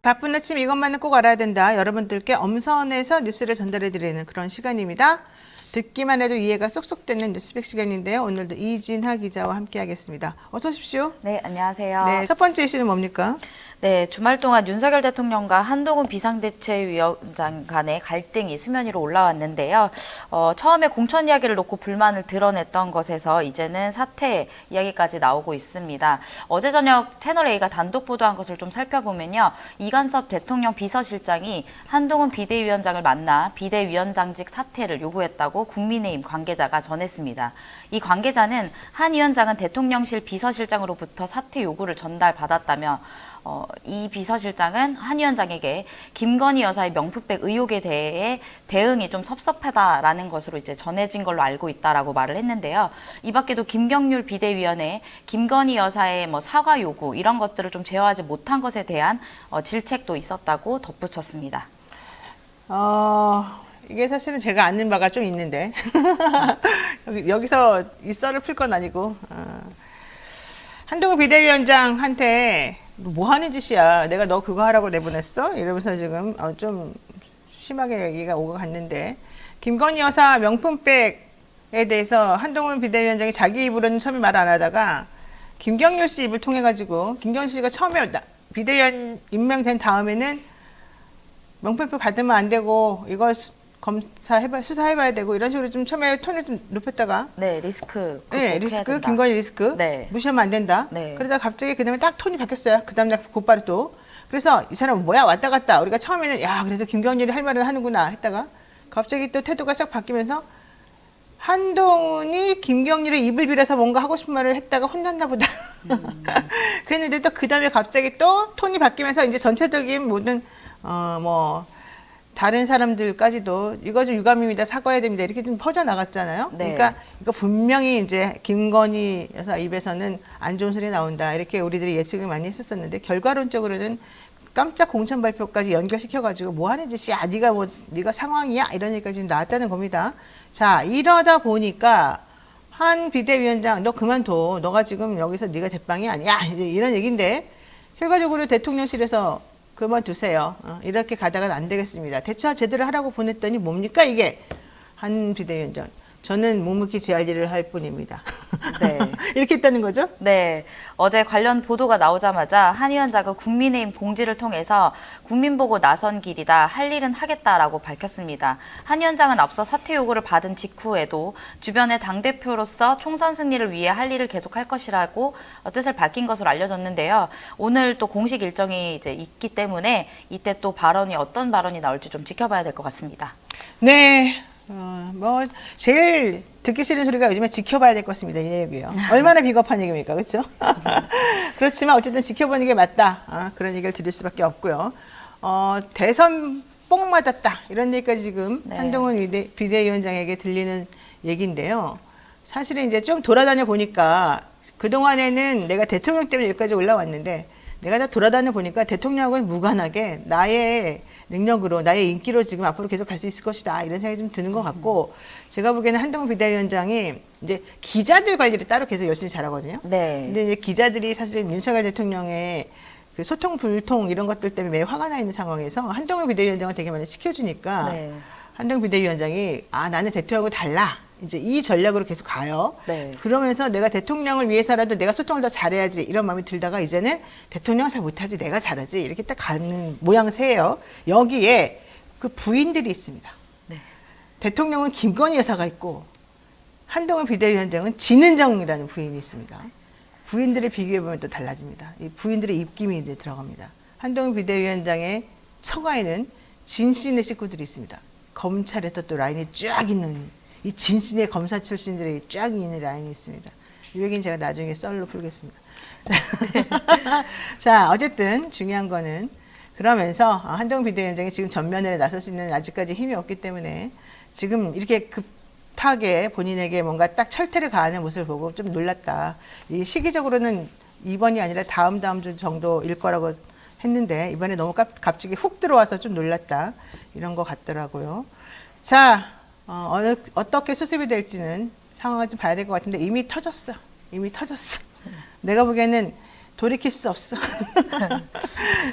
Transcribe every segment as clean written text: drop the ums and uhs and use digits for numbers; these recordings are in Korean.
바쁜 아침 이것만은 꼭 알아야 된다. 여러분들께 엄선해서 뉴스를 전달해드리는 그런 시간입니다. 듣기만 해도 이해가 쏙쏙 되는 뉴스백 시간인데요. 오늘도 이진하 기자와 함께하겠습니다. 어서 오십시오. 네, 안녕하세요. 네, 첫 번째 이슈는 뭡니까? 네, 주말 동안 윤석열 대통령과 한동훈 비상대책위원장 간의 갈등이 수면 위로 올라왔는데요. 처음에 공천 이야기를 놓고 불만을 드러냈던 것에서 이제는 사퇴 이야기까지 나오고 있습니다. 어제 저녁 채널A가 단독 보도한 것을 좀 살펴보면요. 이간섭 대통령 비서실장이 한동훈 비대위원장을 만나 비대위원장직 사퇴를 요구했다고 국민의힘 관계자가 전했습니다. 이 관계자는 한 위원장은 대통령실 비서실장으로부터 사퇴 요구를 전달받았다며 이 비서실장은 한 위원장에게 김건희 여사의 명품백 의혹에 대해 대응이 좀 섭섭하다라는 것으로 이제 전해진 걸로 알고 있다라고 말을 했는데요. 이 밖에도 김경률 비대위원회 김건희 여사의 사과 요구 이런 것들을 좀 제어하지 못한 것에 대한 질책도 있었다고 덧붙였습니다. 이게 사실은 제가 아는 바가 좀 있는데 여기서 이 썰을 풀 건 아니고 한동훈 비대위원장한테 뭐 하는 짓이야? 내가 너 그거 하라고 내보냈어? 이러면서 지금 좀 심하게 얘기가 오고 갔는데 김건희 여사 명품백에 대해서 한동훈 비대위원장이 자기 입으로는 처음에 말 안 하다가 김경률 씨 입을 통해 가지고 김경률 씨가 처음에 비대위원 임명된 다음에는 명품백 받으면 안 되고 이거 수사해봐야 되고 이런 식으로 좀 처음에 톤을 좀 높였다가 네, 리스크 리스크 김건희 리스크 네. 무시하면 안 된다. 네. 그러다 갑자기 그다음에 딱 톤이 바뀌었어요. 그다음 날 곧바로 또 그래서 이 사람은 뭐야 왔다 갔다 우리가 처음에는 야 그래서 김건희이 할 말을 하는구나 했다가 갑자기 또 태도가 싹 바뀌면서 한동훈이 김경률의 입을 빌어서 뭔가 하고 싶은 말을 했다가 혼났나 보다. 그랬는데 또 그다음에 갑자기 또 톤이 바뀌면서 이제 전체적인 모든 다른 사람들까지도 이거 좀 유감입니다. 사과해야 됩니다. 이렇게 좀 퍼져나갔잖아요. 네. 그러니까 이거 분명히 이제 김건희 여사 입에서는 안 좋은 소리 나온다. 이렇게 우리들이 예측을 많이 했었었는데 결과론적으로는 깜짝 공천 발표까지 연결시켜가지고 뭐 하는 짓이야. 네가 상황이야. 이런 얘기까지 나왔다는 겁니다. 자, 이러다 보니까 한 비대위원장 너 그만둬. 너가 지금 여기서 네가 대빵이 아니야. 이제 이런 얘기인데 결과적으로 대통령실에서 그만두세요. 이렇게 가다가는 안 되겠습니다. 대처 제대로 하라고 보냈더니 뭡니까 이게? 한 비대위원장. 저는 묵묵히 제 할 일을 할 뿐입니다. 네. 이렇게 했다는 거죠? 네, 어제 관련 보도가 나오자마자 한 위원장은 국민의힘 공지를 통해서 국민 보고 나선 길이다, 할 일은 하겠다라고 밝혔습니다. 한 위원장은 앞서 사퇴 요구를 받은 직후에도 주변의 당대표로서 총선 승리를 위해 할 일을 계속할 것이라고 뜻을 밝힌 것으로 알려졌는데요. 오늘 또 공식 일정이 이제 있기 때문에 이때 또 어떤 발언이 나올지 좀 지켜봐야 될 것 같습니다. 네. 제일 듣기 싫은 소리가 요즘에 지켜봐야 될 것 같습니다. 이 얘기요. 얼마나 비겁한 얘기입니까? 그렇죠? 그렇지만 어쨌든 지켜보는 게 맞다. 그런 얘기를 드릴 수밖에 없고요. 대선 뽕 맞았다. 이런 얘기까지 지금 네. 한동훈 비대위원장에게 들리는 얘기인데요. 사실은 이제 좀 돌아다녀 보니까 그동안에는 내가 대통령 때문에 여기까지 올라왔는데 내가 다 돌아다녀 보니까 대통령은 무관하게 나의 능력으로 나의 인기로 지금 앞으로 계속 갈 수 있을 것이다 이런 생각이 좀 드는 것 같고 제가 보기에는 한동훈 비대위원장이 이제 기자들 관리를 따로 계속 열심히 잘하거든요. 네. 근데 이제 기자들이 사실은 윤석열 대통령의 그 소통 불통 이런 것들 때문에 매우 화가 나 있는 상황에서 한동훈 비대위원장을 되게 많이 시켜주니까 네. 한동훈 비대위원장이 나는 대통령하고 달라. 이제 이 전략으로 계속 가요. 네. 그러면서 내가 대통령을 위해서라도 내가 소통을 더 잘해야지 이런 마음이 들다가 이제는 대통령 잘 못하지 내가 잘하지 이렇게 딱 가는 모양새예요. 여기에 그 부인들이 있습니다. 네. 대통령은 김건희 여사가 있고 한동훈 비대위원장은 진은정이라는 부인이 있습니다. 부인들을 비교해보면 또 달라집니다. 이 부인들의 입김이 이제 들어갑니다. 한동훈 비대위원장의 처가에는 진씨네 식구들이 있습니다. 검찰에서 또 라인이 쫙 있는 이 진신의 검사 출신들이 쫙 있는 라인이 있습니다. 이 얘기는 제가 나중에 썰로 풀겠습니다. 자, 어쨌든 중요한 거는 그러면서 한동훈 비대위원장이 지금 전면에 나설 수 있는 아직까지 힘이 없기 때문에 지금 이렇게 급하게 본인에게 뭔가 딱 철퇴를 가하는 모습을 보고 좀 놀랐다. 이 시기적으로는 이번이 아니라 다음 주 정도일 거라고 했는데 이번에 너무 갑자기 훅 들어와서 좀 놀랐다. 이런 것 같더라고요. 자, 어떻게 수습이 될지는 상황을 좀 봐야 될 것 같은데 이미 터졌어. 내가 보기에는 돌이킬 수 없어.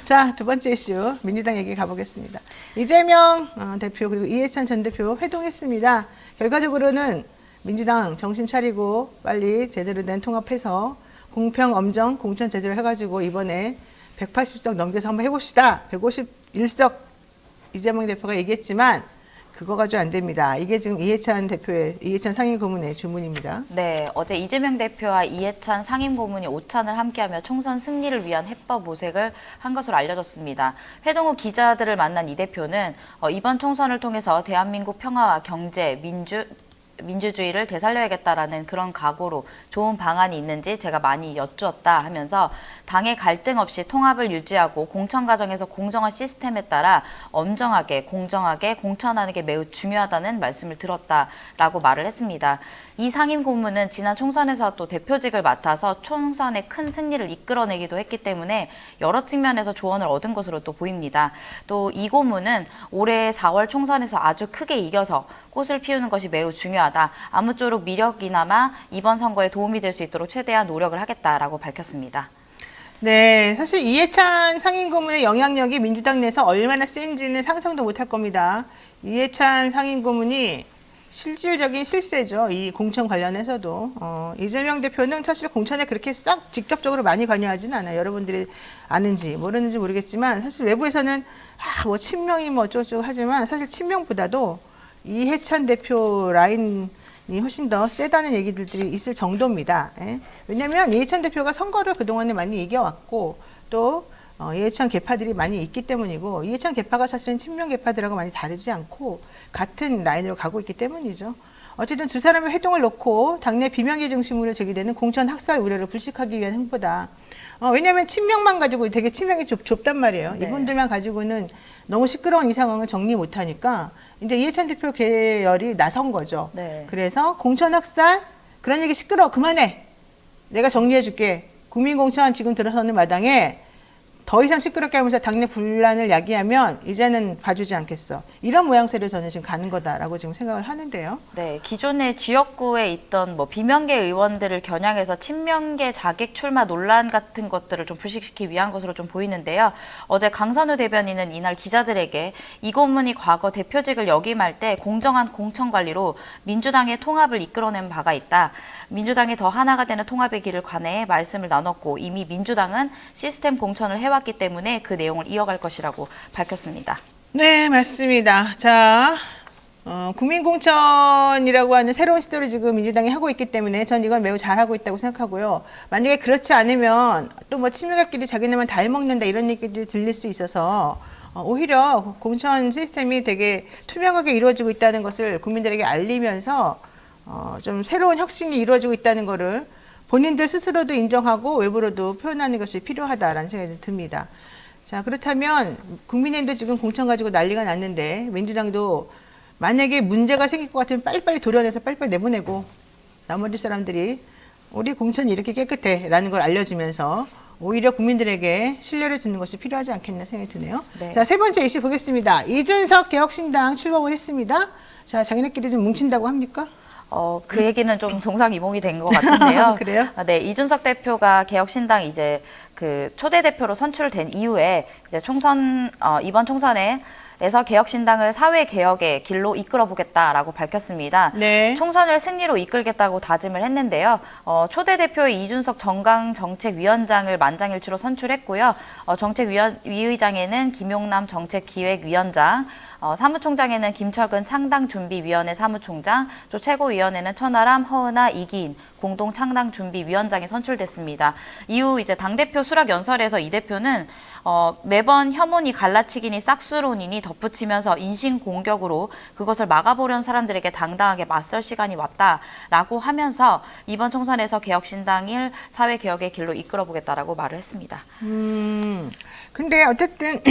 자, 두 번째 이슈 민주당 얘기 가보겠습니다. 이재명 대표 그리고 이해찬 전 대표 회동했습니다. 결과적으로는 민주당 정신 차리고 빨리 제대로 된 통합해서 공평, 엄정, 공천 제대로 해가지고 이번에 180석 넘겨서 한번 해봅시다. 151석 이재명 대표가 얘기했지만 그거 가지고 안 됩니다. 이게 지금 이해찬 상임고문의 주문입니다. 네, 어제 이재명 대표와 이해찬 상임고문이 오찬을 함께하며 총선 승리를 위한 해법 모색을 한 것으로 알려졌습니다. 회동 후 기자들을 만난 이 대표는 이번 총선을 통해서 대한민국 평화와 경제, 민주주의를 되살려야겠다라는 그런 각오로 좋은 방안이 있는지 제가 많이 여쭈었다 하면서 당의 갈등 없이 통합을 유지하고 공천 과정에서 공정한 시스템에 따라 엄정하게 공정하게 공천하는 게 매우 중요하다는 말씀을 들었다라고 말을 했습니다. 이 상임 고문은 지난 총선에서 또 대표직을 맡아서 총선의 큰 승리를 이끌어내기도 했기 때문에 여러 측면에서 조언을 얻은 것으로 또 보입니다. 또 이 고문은 올해 4월 총선에서 아주 크게 이겨서 꽃을 피우는 것이 매우 중요하다. 아무쪼록 미력이나마 이번 선거에 도움이 될 수 있도록 최대한 노력을 하겠다라고 밝혔습니다. 네, 사실 이해찬 상임고문의 영향력이 민주당 내에서 얼마나 센지는 상상도 못할 겁니다. 이해찬 상임고문이 실질적인 실세죠. 이 공천 관련해서도. 이재명 대표는 사실 공천에 그렇게 싹 직접적으로 많이 관여하지는 않아요. 여러분들이 아는지 모르는지 모르겠지만 사실 외부에서는 뭐 친명이 뭐 어쩌고저쩌고 하지만 사실 친명보다도 이해찬 대표 라인이 훨씬 더 세다는 얘기들이 있을 정도입니다. 예? 왜냐하면 이해찬 대표가 선거를 그동안에 많이 이겨왔고 또 이해찬 계파들이 많이 있기 때문이고 이해찬 계파가 사실은 친명 계파들하고 많이 다르지 않고 같은 라인으로 가고 있기 때문이죠. 어쨌든 두 사람의 회동을 놓고 당내 비명계 중심으로 제기되는 공천 학살 우려를 불식하기 위한 행보다. 왜냐하면 친명만 가지고 되게 친명이 좁단 말이에요. 네. 이분들만 가지고는 너무 시끄러운 이 상황을 정리 못하니까 이제 이해찬 대표 계열이 나선 거죠. 네. 그래서 공천 학살 그런 얘기 시끄러워 그만해. 내가 정리해줄게. 국민공천 지금 들어서는 마당에 더 이상 시끄럽게 하면서 당내 분란을 야기하면 이제는 봐주지 않겠어. 이런 모양새로 저는 지금 가는 거다라고 지금 생각을 하는데요. 네, 기존의 지역구에 있던 뭐 비명계 의원들을 겨냥해서 친명계 자객 출마 논란 같은 것들을 좀 불식시키기 위한 것으로 좀 보이는데요. 어제 강선우 대변인은 이날 기자들에게 이 고문이 과거 대표직을 역임할 때 공정한 공천 관리로 민주당의 통합을 이끌어낸 바가 있다. 민주당이 더 하나가 되는 통합의 길을 관해 말씀을 나눴고 이미 민주당은 시스템 공천을 해왔기 때문에 그 내용을 이어갈 것이라고 밝혔습니다. 네, 맞습니다. 자, 국민공천이라고 하는 새로운 시도를 지금 민주당이 하고 있기 때문에 전 이건 매우 잘하고 있다고 생각하고요. 만약에 그렇지 않으면 또 뭐 친명들끼리 자기네만 다 해먹는다 이런 얘기들이 들릴 수 있어서 오히려 공천 시스템이 되게 투명하게 이루어지고 있다는 것을 국민들에게 알리면서 좀 새로운 혁신이 이루어지고 있다는 거를 본인들 스스로도 인정하고 외부로도 표현하는 것이 필요하다라는 생각이 듭니다. 자, 그렇다면 국민의힘도 지금 공천 가지고 난리가 났는데 민주당도 만약에 문제가 생길 것 같으면 빨리빨리 도려내서 빨리빨리 내보내고 나머지 사람들이 우리 공천이 이렇게 깨끗해 라는 걸 알려주면서 오히려 국민들에게 신뢰를 주는 것이 필요하지 않겠나 생각이 드네요. 네. 자, 세 번째 이슈 보겠습니다. 이준석 개혁신당 출범을 했습니다. 자, 자기네끼리 좀 뭉친다고 합니까? 그 얘기는 좀 동상이몽이 된 것 같은데요. 그래요? 네, 이준석 대표가 개혁신당 이제 그 초대 대표로 선출된 이후에 이제 이번 총선에서 개혁신당을 사회 개혁의 길로 이끌어 보겠다라고 밝혔습니다. 네. 총선을 승리로 이끌겠다고 다짐을 했는데요. 초대 대표의 이준석 정강정책위원장을 만장일치로 선출했고요. 정책위의장에는 김용남 정책기획위원장, 사무총장에는 김철근 창당준비위원회 사무총장, 또 최고위원회는 천하람, 허은하, 이기인 공동창당준비위원장이 선출됐습니다. 이후 이제 당대표 수락 연설에서 이 대표는 매번 혐오니 갈라치기니 싹수론이니 덧붙이면서 인신공격으로 그것을 막아보려는 사람들에게 당당하게 맞설 시간이 왔다라고 하면서 이번 총선에서 개혁신당을 사회개혁의 길로 이끌어보겠다라고 말을 했습니다. 근데 어쨌든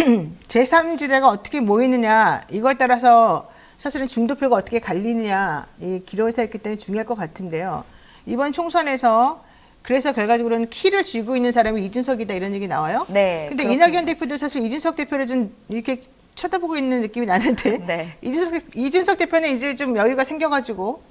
제3지대가 어떻게 모이느냐 이거에 따라서 사실은 중도표가 어떻게 갈리느냐 이 기로에서 있기 때문에 중요할 것 같은데요. 이번 총선에서 그래서 결과적으로는 키를 쥐고 있는 사람이 이준석이다 이런 얘기 나와요. 네. 근데 이낙연 대표도 사실 이준석 대표를 좀 이렇게 쳐다보고 있는 느낌이 나는데 네. 이준석 대표는 이제 좀 여유가 생겨가지고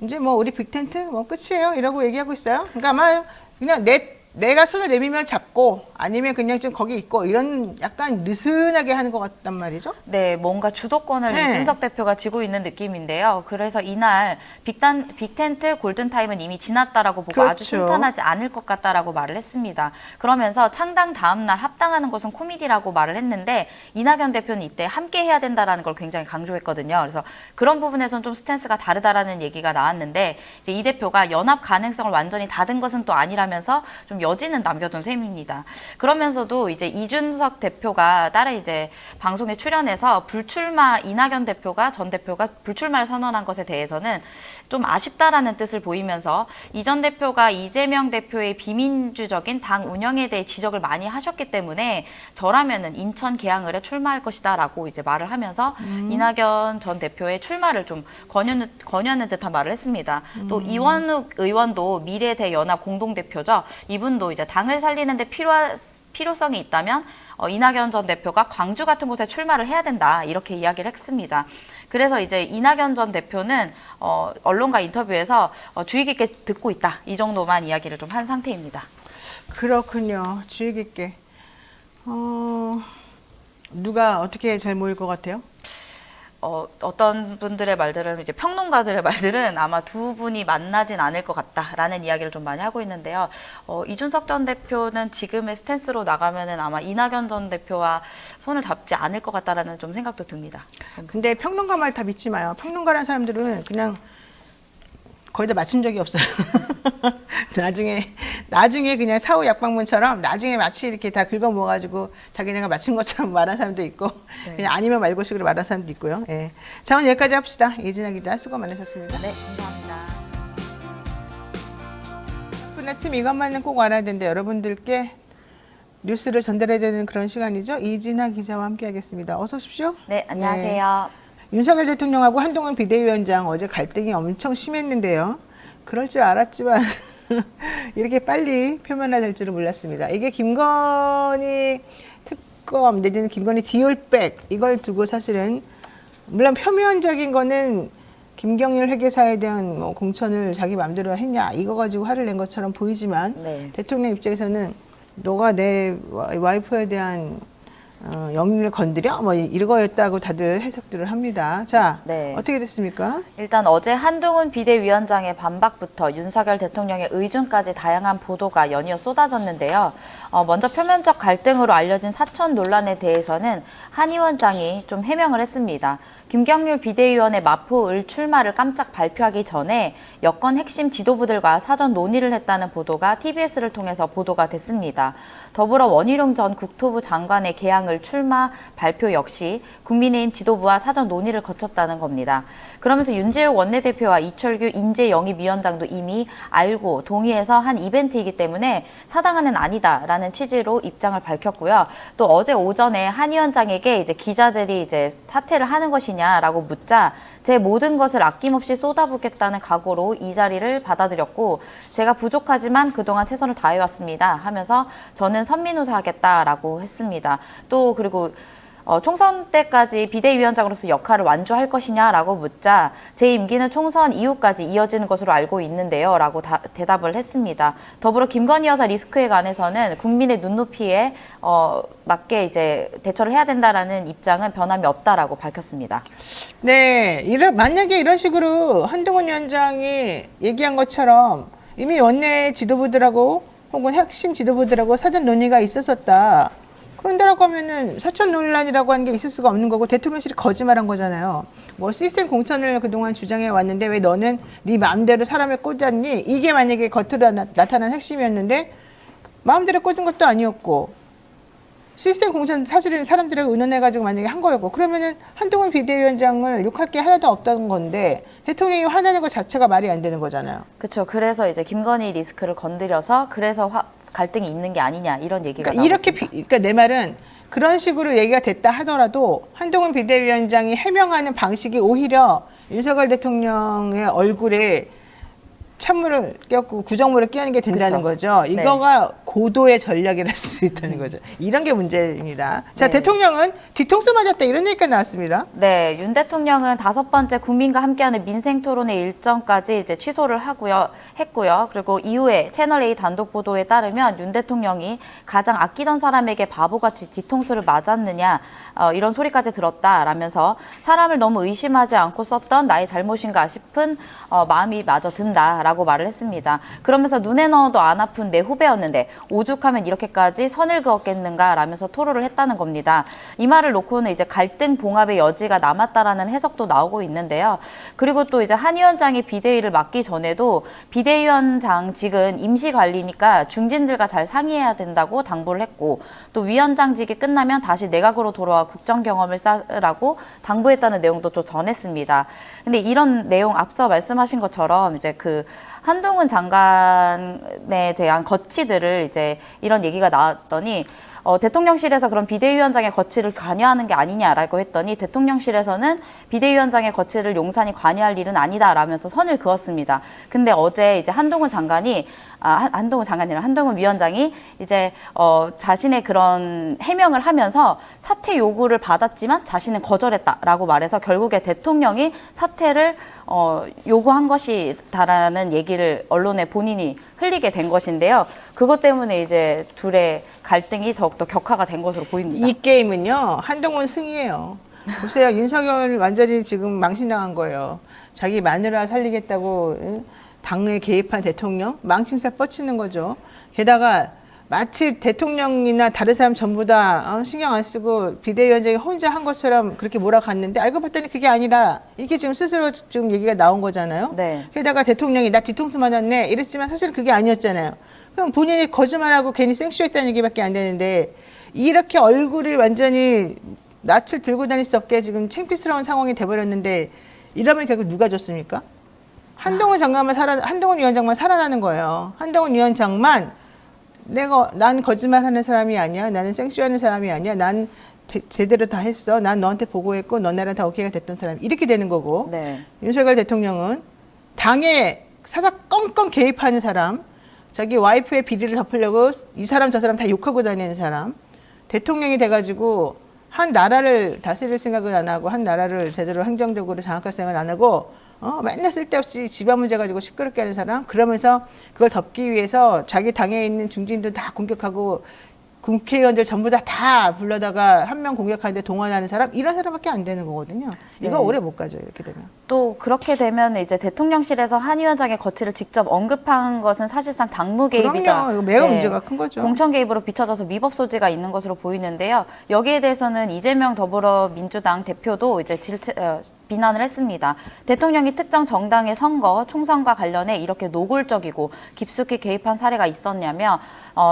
이제 뭐 우리 빅텐트 뭐 끝이에요 이러고 얘기하고 있어요. 그러니까 아마 그냥 내 내가 손을 내밀면 잡고 아니면 그냥 좀 거기 있고 이런 약간 느슨하게 하는 것 같단 말이죠. 네, 뭔가 주도권을 네. 이준석 대표가 쥐고 있는 느낌인데요. 그래서 이날 빅텐트 골든타임은 이미 지났다라고 보고 아주 그렇죠. 순탄하지 않을 것 같다라고 말을 했습니다. 그러면서 창당 다음 날 합당하는 것은 코미디라고 말을 했는데 이낙연 대표는 이때 함께 해야 된다라는 걸 굉장히 강조했거든요. 그래서 그런 부분에서는 좀 스탠스가 다르다라는 얘기가 나왔는데 이제 이 대표가 연합 가능성을 완전히 닫은 것은 또 아니라면서 좀 여지는 남겨둔 셈입니다. 그러면서도 이제 이준석 대표가 다른 이제 방송에 출연해서 불출마 이낙연 대표가 전 대표가 불출마를 선언한 것에 대해서는 좀 아쉽다라는 뜻을 보이면서 이 전 대표가 이재명 대표의 비민주적인 당 운영에 대해 지적을 많이 하셨기 때문에 저라면은 인천 계양을에 출마할 것이다라고 이제 말을 하면서 이낙연 전 대표의 출마를 좀 권유하는 듯한 말을 했습니다. 또 이원욱 의원도 미래대연합 공동대표죠. 이분도 이제 당을 살리는데 필요성이 있다면 이낙연 전 대표가 광주 같은 곳에 출마를 해야 된다 이렇게 이야기를 했습니다. 그래서 이제 이낙연 전 대표는 언론과 인터뷰에서 주의 깊게 듣고 있다 이 정도만 이야기를 좀 한 상태입니다. 그렇군요. 주의 깊게. 누가 어떻게 잘 모일 것 같아요? 어떤 분들의 말들은 이제 평론가들의 말들은 아마 두 분이 만나진 않을 것 같다라는 이야기를 좀 많이 하고 있는데요. 이준석 전 대표는 지금의 스탠스로 나가면은 아마 이낙연 전 대표와 손을 잡지 않을 것 같다라는 좀 생각도 듭니다. 근데 평론가 말 다 믿지 마요. 평론가라는 사람들은 그냥 거의 다 맞춘 적이 없어요. 나중에 그냥 사후 약방문처럼 나중에 마치 이렇게 다 긁어 모아가지고 자기네가 맞춘 것처럼 말하는 사람도 있고 네. 그냥 아니면 말고식으로 말하는 사람도 있고요. 예. 자, 오늘 여기까지 합시다. 이진아 기자 수고 많으셨습니다. 네, 감사합니다. 오늘 아침 이것만은 꼭 알아야 되는데 여러분들께 뉴스를 전달해야 되는 그런 시간이죠. 이진아 기자와 함께하겠습니다. 어서 오십시오. 네, 안녕하세요. 윤석열 대통령하고 한동훈 비대위원장 어제 갈등이 엄청 심했는데요. 그럴 줄 알았지만 이렇게 빨리 표면화될 줄은 몰랐습니다. 이게 김건희 특검 내지는 김건희 디올백 이걸 두고 사실은 물론 표면적인 거는 김경률 회계사에 대한 뭐 공천을 자기 마음대로 했냐 이거 가지고 화를 낸 것처럼 보이지만 네. 대통령 입장에서는 너가 내 와이프에 대한 영리를 건드려? 뭐 이거였다고 다들 해석들을 합니다. 자, 네. 어떻게 됐습니까? 일단 어제 한동훈 비대위원장의 반박부터 윤석열 대통령의 의중까지 다양한 보도가 연이어 쏟아졌는데요. 먼저 표면적 갈등으로 알려진 사천 논란에 대해서는 한 위원장이 좀 해명을 했습니다. 김경률 비대위원의 마포 출마를 깜짝 발표하기 전에 여권 핵심 지도부들과 사전 논의를 했다는 보도가 TBS를 통해서 보도가 됐습니다. 더불어 원희룡 전 국토부 장관의 개항을 출마 발표 역시 국민의힘 지도부와 사전 논의를 거쳤다는 겁니다. 그러면서 윤재욱 원내대표와 이철규 인재영입위원장도 이미 알고 동의해서 한 이벤트이기 때문에 사당화는 아니다라는 취지로 입장을 밝혔고요. 또 어제 오전에 한 위원장에게 이제 기자들이 이제 사퇴를 하는 것이냐라고 묻자 제 모든 것을 아낌없이 쏟아붓겠다는 각오로 이 자리를 받아들였고 제가 부족하지만 그동안 최선을 다해왔습니다 하면서 저는 선민우사 하겠다라고 했습니다. 또 그리고 총선 때까지 비대위원장으로서 역할을 완주할 것이냐라고 묻자 제 임기는 총선 이후까지 이어지는 것으로 알고 있는데요 라고 대답을 했습니다. 더불어 김건희 여사 리스크에 관해서는 국민의 눈높이에 맞게 이제 대처를 해야 된다라는 입장은 변함이 없다라고 밝혔습니다. 네, 만약에 이런 식으로 한동훈 위원장이 얘기한 것처럼 이미 원내 지도부들하고 혹은 핵심 지도부들하고 사전 논의가 있었었다. 그런다라고 하면은 사천 논란이라고 하는 게 있을 수가 없는 거고 대통령실이 거짓말한 거잖아요. 뭐 시스템 공천을 그동안 주장해 왔는데 왜 너는 네 마음대로 사람을 꽂았니? 이게 만약에 겉으로 나타난 핵심이었는데 마음대로 꽂은 것도 아니었고 시스템 공천 사실은 사람들에게 의논해가지고 만약에 한 거였고 그러면은 한동훈 비대위원장을 욕할 게 하나도 없다는 건데 대통령이 화내는 것 자체가 말이 안 되는 거잖아요. 그렇죠. 그래서 이제 김건희 리스크를 건드려서 그래서 갈등이 있는 게 아니냐 이런 얘기가 그러니까 나오고 이렇게 있습니다. 그러니까 내 말은 그런 식으로 얘기가 됐다 하더라도 한동훈 비대위원장이 해명하는 방식이 오히려 윤석열 대통령의 얼굴에 찬물을 꼈고 구정물을 끼얹는 게 된다는 그쵸. 거죠. 네. 이거가 고도의 전략이랄 수 있다는 거죠. 이런 게 문제입니다. 자, 네. 대통령은 뒤통수 맞았다 이런 얘기가 나왔습니다. 네, 윤 대통령은 5번째 국민과 함께하는 민생 토론회 일정까지 이제 취소를 했고요. 그리고 이후에 채널A 단독 보도에 따르면 윤 대통령이 가장 아끼던 사람에게 바보같이 뒤통수를 맞았느냐 이런 소리까지 들었다라면서 사람을 너무 의심하지 않고 썼던 나의 잘못인가 싶은 마음이 마저 든다라고 말을 했습니다. 그러면서 눈에 넣어도 안 아픈 내 후배였는데 오죽하면 이렇게까지 선을 그었겠는가라면서 토로를 했다는 겁니다. 이 말을 놓고는 이제 갈등 봉합의 여지가 남았다라는 해석도 나오고 있는데요. 그리고 또 이제 한 위원장이 비대위를 맡기 전에도 비대위원장직은 임시 관리니까 중진들과 잘 상의해야 된다고 당부를 했고 또 위원장직이 끝나면 다시 내각으로 돌아와 국정 경험을 쌓으라고 당부했다는 내용도 좀 전했습니다. 근데 이런 내용 앞서 말씀하신 것처럼 이제 그 한동훈 장관에 대한 거취들을 이제 이런 얘기가 나왔더니 대통령실에서 그런 비대위원장의 거취를 관여하는 게 아니냐라고 했더니 대통령실에서는 비대위원장의 거취를 용산이 관여할 일은 아니다라면서 선을 그었습니다. 근데 어제 이제 한동훈 위원장이 이제 자신의 그런 해명을 하면서 사퇴 요구를 받았지만 자신은 거절했다라고 말해서 결국에 대통령이 사퇴를 요구한 것이다라는 얘기를 언론에 본인이 흘리게 된 것인데요. 그것 때문에 이제 둘의 갈등이 더욱더 격화가 된 것으로 보입니다. 이 게임은요, 한동훈 승이에요. 보세요. 윤석열 완전히 지금 망신당한 거예요. 자기 마누라 살리겠다고 당에 개입한 대통령 망신살 뻗치는 거죠. 게다가 마치 대통령이나 다른 사람 전부 다 신경 안 쓰고 비대위원장이 혼자 한 것처럼 그렇게 몰아갔는데 알고 봤더니 그게 아니라 이게 지금 스스로 지금 얘기가 나온 거잖아요. 네. 게다가 대통령이 나 뒤통수 맞았네 이랬지만 사실 그게 아니었잖아요. 그럼 본인이 거짓말하고 괜히 생쇼했다는 얘기밖에 안 되는데 이렇게 얼굴을 완전히 낯을 들고 다닐 수 없게 지금 창피스러운 상황이 돼버렸는데 이러면 결국 누가 줬습니까? 한동훈 위원장만 살아나는 거예요. 한동훈 위원장만 난 거짓말하는 사람이 아니야. 나는 생쇼하는 사람이 아니야. 난 제대로 다 했어. 난 너한테 보고했고 너네랑 다 오케이가 됐던 사람. 이렇게 되는 거고. 네. 윤석열 대통령은 당에 사사 껌껌 개입하는 사람, 자기 와이프의 비리를 덮으려고 이 사람 저 사람 다 욕하고 다니는 사람, 대통령이 돼가지고 한 나라를 다스릴 생각은 안 하고 한 나라를 제대로 행정적으로 장악할 생각은 안 하고 맨날 쓸데없이 집안 문제 가지고 시끄럽게 하는 사람, 그러면서 그걸 덮기 위해서 자기 당에 있는 중진들 다 공격하고 국회의원들 전부 다 불러다가 한 명 공격하는데 동원하는 사람, 이런 사람밖에 안 되는 거거든요. 이거 네. 오래 못 가죠, 이렇게 되면. 또 그렇게 되면 이제 대통령실에서 한 위원장의 거취를 직접 언급한 것은 사실상 당무 개입이자 그럼요. 이거 매우 문제가 큰 거죠. 공천 개입으로 비춰져서 위법 소지가 있는 것으로 보이는데요. 여기에 대해서는 이재명 더불어민주당 대표도 이제 비난을 했습니다. 대통령이 특정 정당의 선거, 총선과 관련해 이렇게 노골적이고 깊숙이 개입한 사례가 있었냐며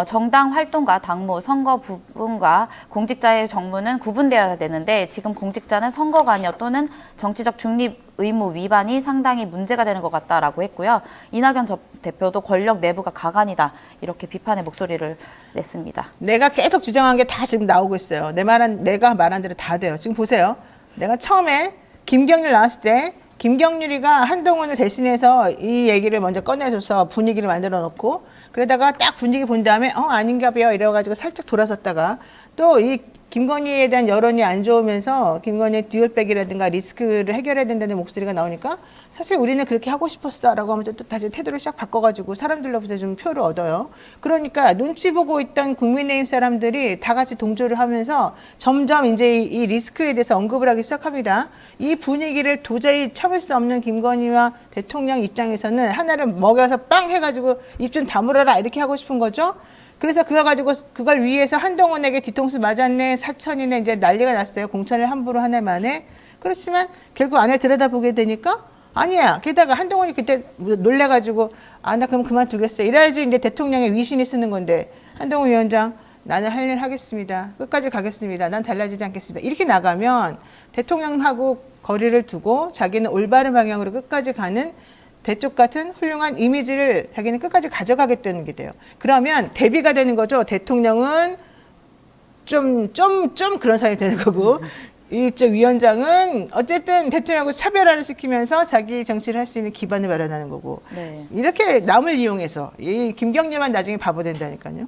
정당 활동과 당무, 선거 부분과 공직자의 정무는 구분되어야 되는데 지금 공직자는 선거 관여 또는 정치적 중립 의무 위반이 상당히 문제가 되는 것 같다라고 했고요. 이낙연 대표도 권력 내부가 가관이다 이렇게 비판의 목소리를 냈습니다. 내가 계속 주장한 게 다 지금 나오고 있어요. 내가 말한 대로 다 돼요. 지금 보세요. 내가 처음에 김경률 나왔을 때 김경률이가 한동훈을 대신해서 이 얘기를 먼저 꺼내줘서 분위기를 만들어 놓고 그러다가 딱 분위기 본 다음에 아닌가 봐요 이래가지고 살짝 돌아섰다가 또 이 김건희에 대한 여론이 안 좋으면서 김건희의 듀얼백이라든가 리스크를 해결해야 된다는 목소리가 나오니까 사실 우리는 그렇게 하고 싶었어라고 하면서 또 다시 태도를 싹 바꿔가지고 사람들로부터 좀 표를 얻어요. 그러니까 눈치 보고 있던 국민의힘 사람들이 다 같이 동조를 하면서 점점 이제 이 리스크에 대해서 언급을 하기 시작합니다. 이 분위기를 도저히 참을 수 없는 김건희와 대통령 입장에서는 하나를 먹여서 빵 해가지고 입 좀 다물어라 이렇게 하고 싶은 거죠. 그래서 그걸 위해서 한동훈에게 뒤통수 맞았네, 사천이네 이제 난리가 났어요. 공천을 함부로 하네 만에. 그렇지만 결국 안을 들여다보게 되니까 아니야. 게다가 한동훈이 그때 놀래가지고 나 그럼 그만두겠어. 이래야지 이제 대통령의 위신이 쓰는 건데 한동훈 위원장 나는 할 일 하겠습니다. 끝까지 가겠습니다. 난 달라지지 않겠습니다. 이렇게 나가면 대통령하고 거리를 두고 자기는 올바른 방향으로 끝까지 가는 대쪽 같은 훌륭한 이미지를 자기는 끝까지 가져가겠다는 게 돼요. 그러면 대비가 되는 거죠. 대통령은 좀 그런 사람이 되는 거고 이쪽 위원장은 어쨌든 대통령하고 차별화를 시키면서 자기 정치를 할 수 있는 기반을 마련하는 거고 네. 이렇게 남을 이용해서 이 김경률만 나중에 바보 된다니까요.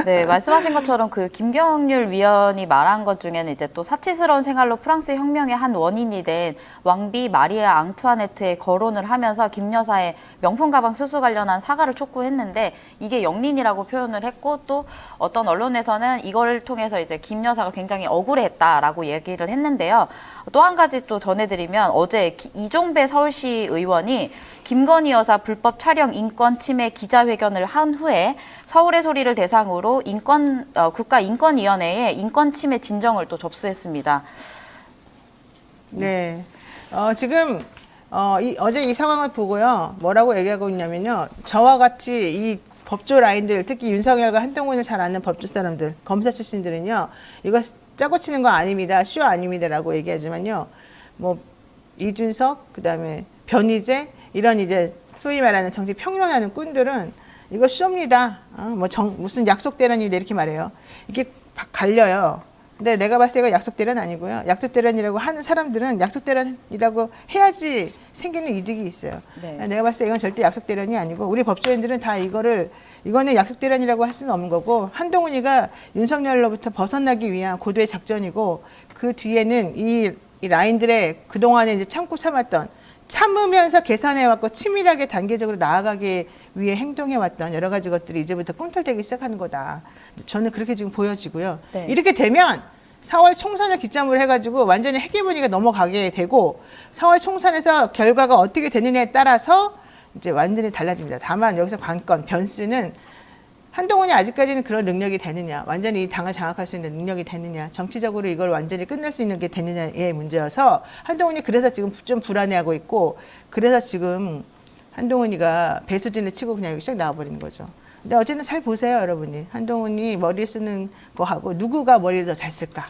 네, 말씀하신 것처럼 그 김경률 위원이 말한 것 중에는 이제 또 사치스러운 생활로 프랑스 혁명의 한 원인이 된 왕비 마리아 앙투아네트의 거론을 하면서 김 여사의 명품 가방 수수 관련한 사과를 촉구했는데 이게 영린이라고 표현을 했고 또 어떤 언론에서는 이걸 통해서 이제 김 여사가 굉장히 억울했다라고 얘기를 했는데요. 또 한 가지 또 전해드리면 어제 이종배 서울시 의원이 김건희 여사 불법 촬영 인권 침해 기자회견을 한 후에 서울의 소리를 대상으로 국가인권위원회에 인권 침해 진정을 또 접수했습니다. 네. 지금 어제 이 상황을 보고요. 뭐라고 얘기하고 있냐면요. 저와 같이 이 법조 라인들, 특히 윤석열과 한동훈을 잘 아는 법조 사람들, 검사 출신들은요. 이거 짜고 치는 거 아닙니다. 쇼 아닙니다라고 얘기하지만요. 뭐 이준석, 그다음에 변희재 이런 이제 소위 말하는 정치 평론하는 꾼들은 이거 쇼입니다. 무슨 약속 대련인데 이렇게 말해요. 이게 갈려요. 근데 내가 봤을 때 이거 약속 대련 아니고요. 약속 대련이라고 하는 사람들은 약속 대련이라고 해야지 생기는 이득이 있어요. 네. 내가 봤을 때 이건 절대 약속 대련이 아니고 우리 법조인들은 다 이거는 약속 대련이라고 할 수는 없는 거고 한동훈이가 윤석열로부터 벗어나기 위한 고도의 작전이고 그 뒤에는 이 라인들의 그동안에 이제 참았던 참으면서 계산해왔고 치밀하게 단계적으로 나아가기 위해 행동해왔던 여러 가지 것들이 이제부터 꿈틀대기 시작하는 거다. 저는 그렇게 지금 보여지고요. 네. 이렇게 되면 4월 총선을 기점으로 해가지고 완전히 헤게모니가 넘어가게 되고 4월 총선에서 결과가 어떻게 되느냐에 따라서 이제 완전히 달라집니다. 다만 여기서 관건, 변수는 한동훈이 아직까지는 그런 능력이 되느냐, 완전히 이 당을 장악할 수 있는 능력이 되느냐, 정치적으로 이걸 완전히 끝낼 수 있는 게 되느냐의 문제여서 한동훈이 그래서 지금 좀 불안해하고 있고 그래서 지금 한동훈이가 배수진을 치고 그냥 여기 싹 나와버리는 거죠. 근데 어쨌든 잘 보세요, 여러분이. 한동훈이 머리 쓰는 거하고 누구가 머리를 더 잘 쓸까?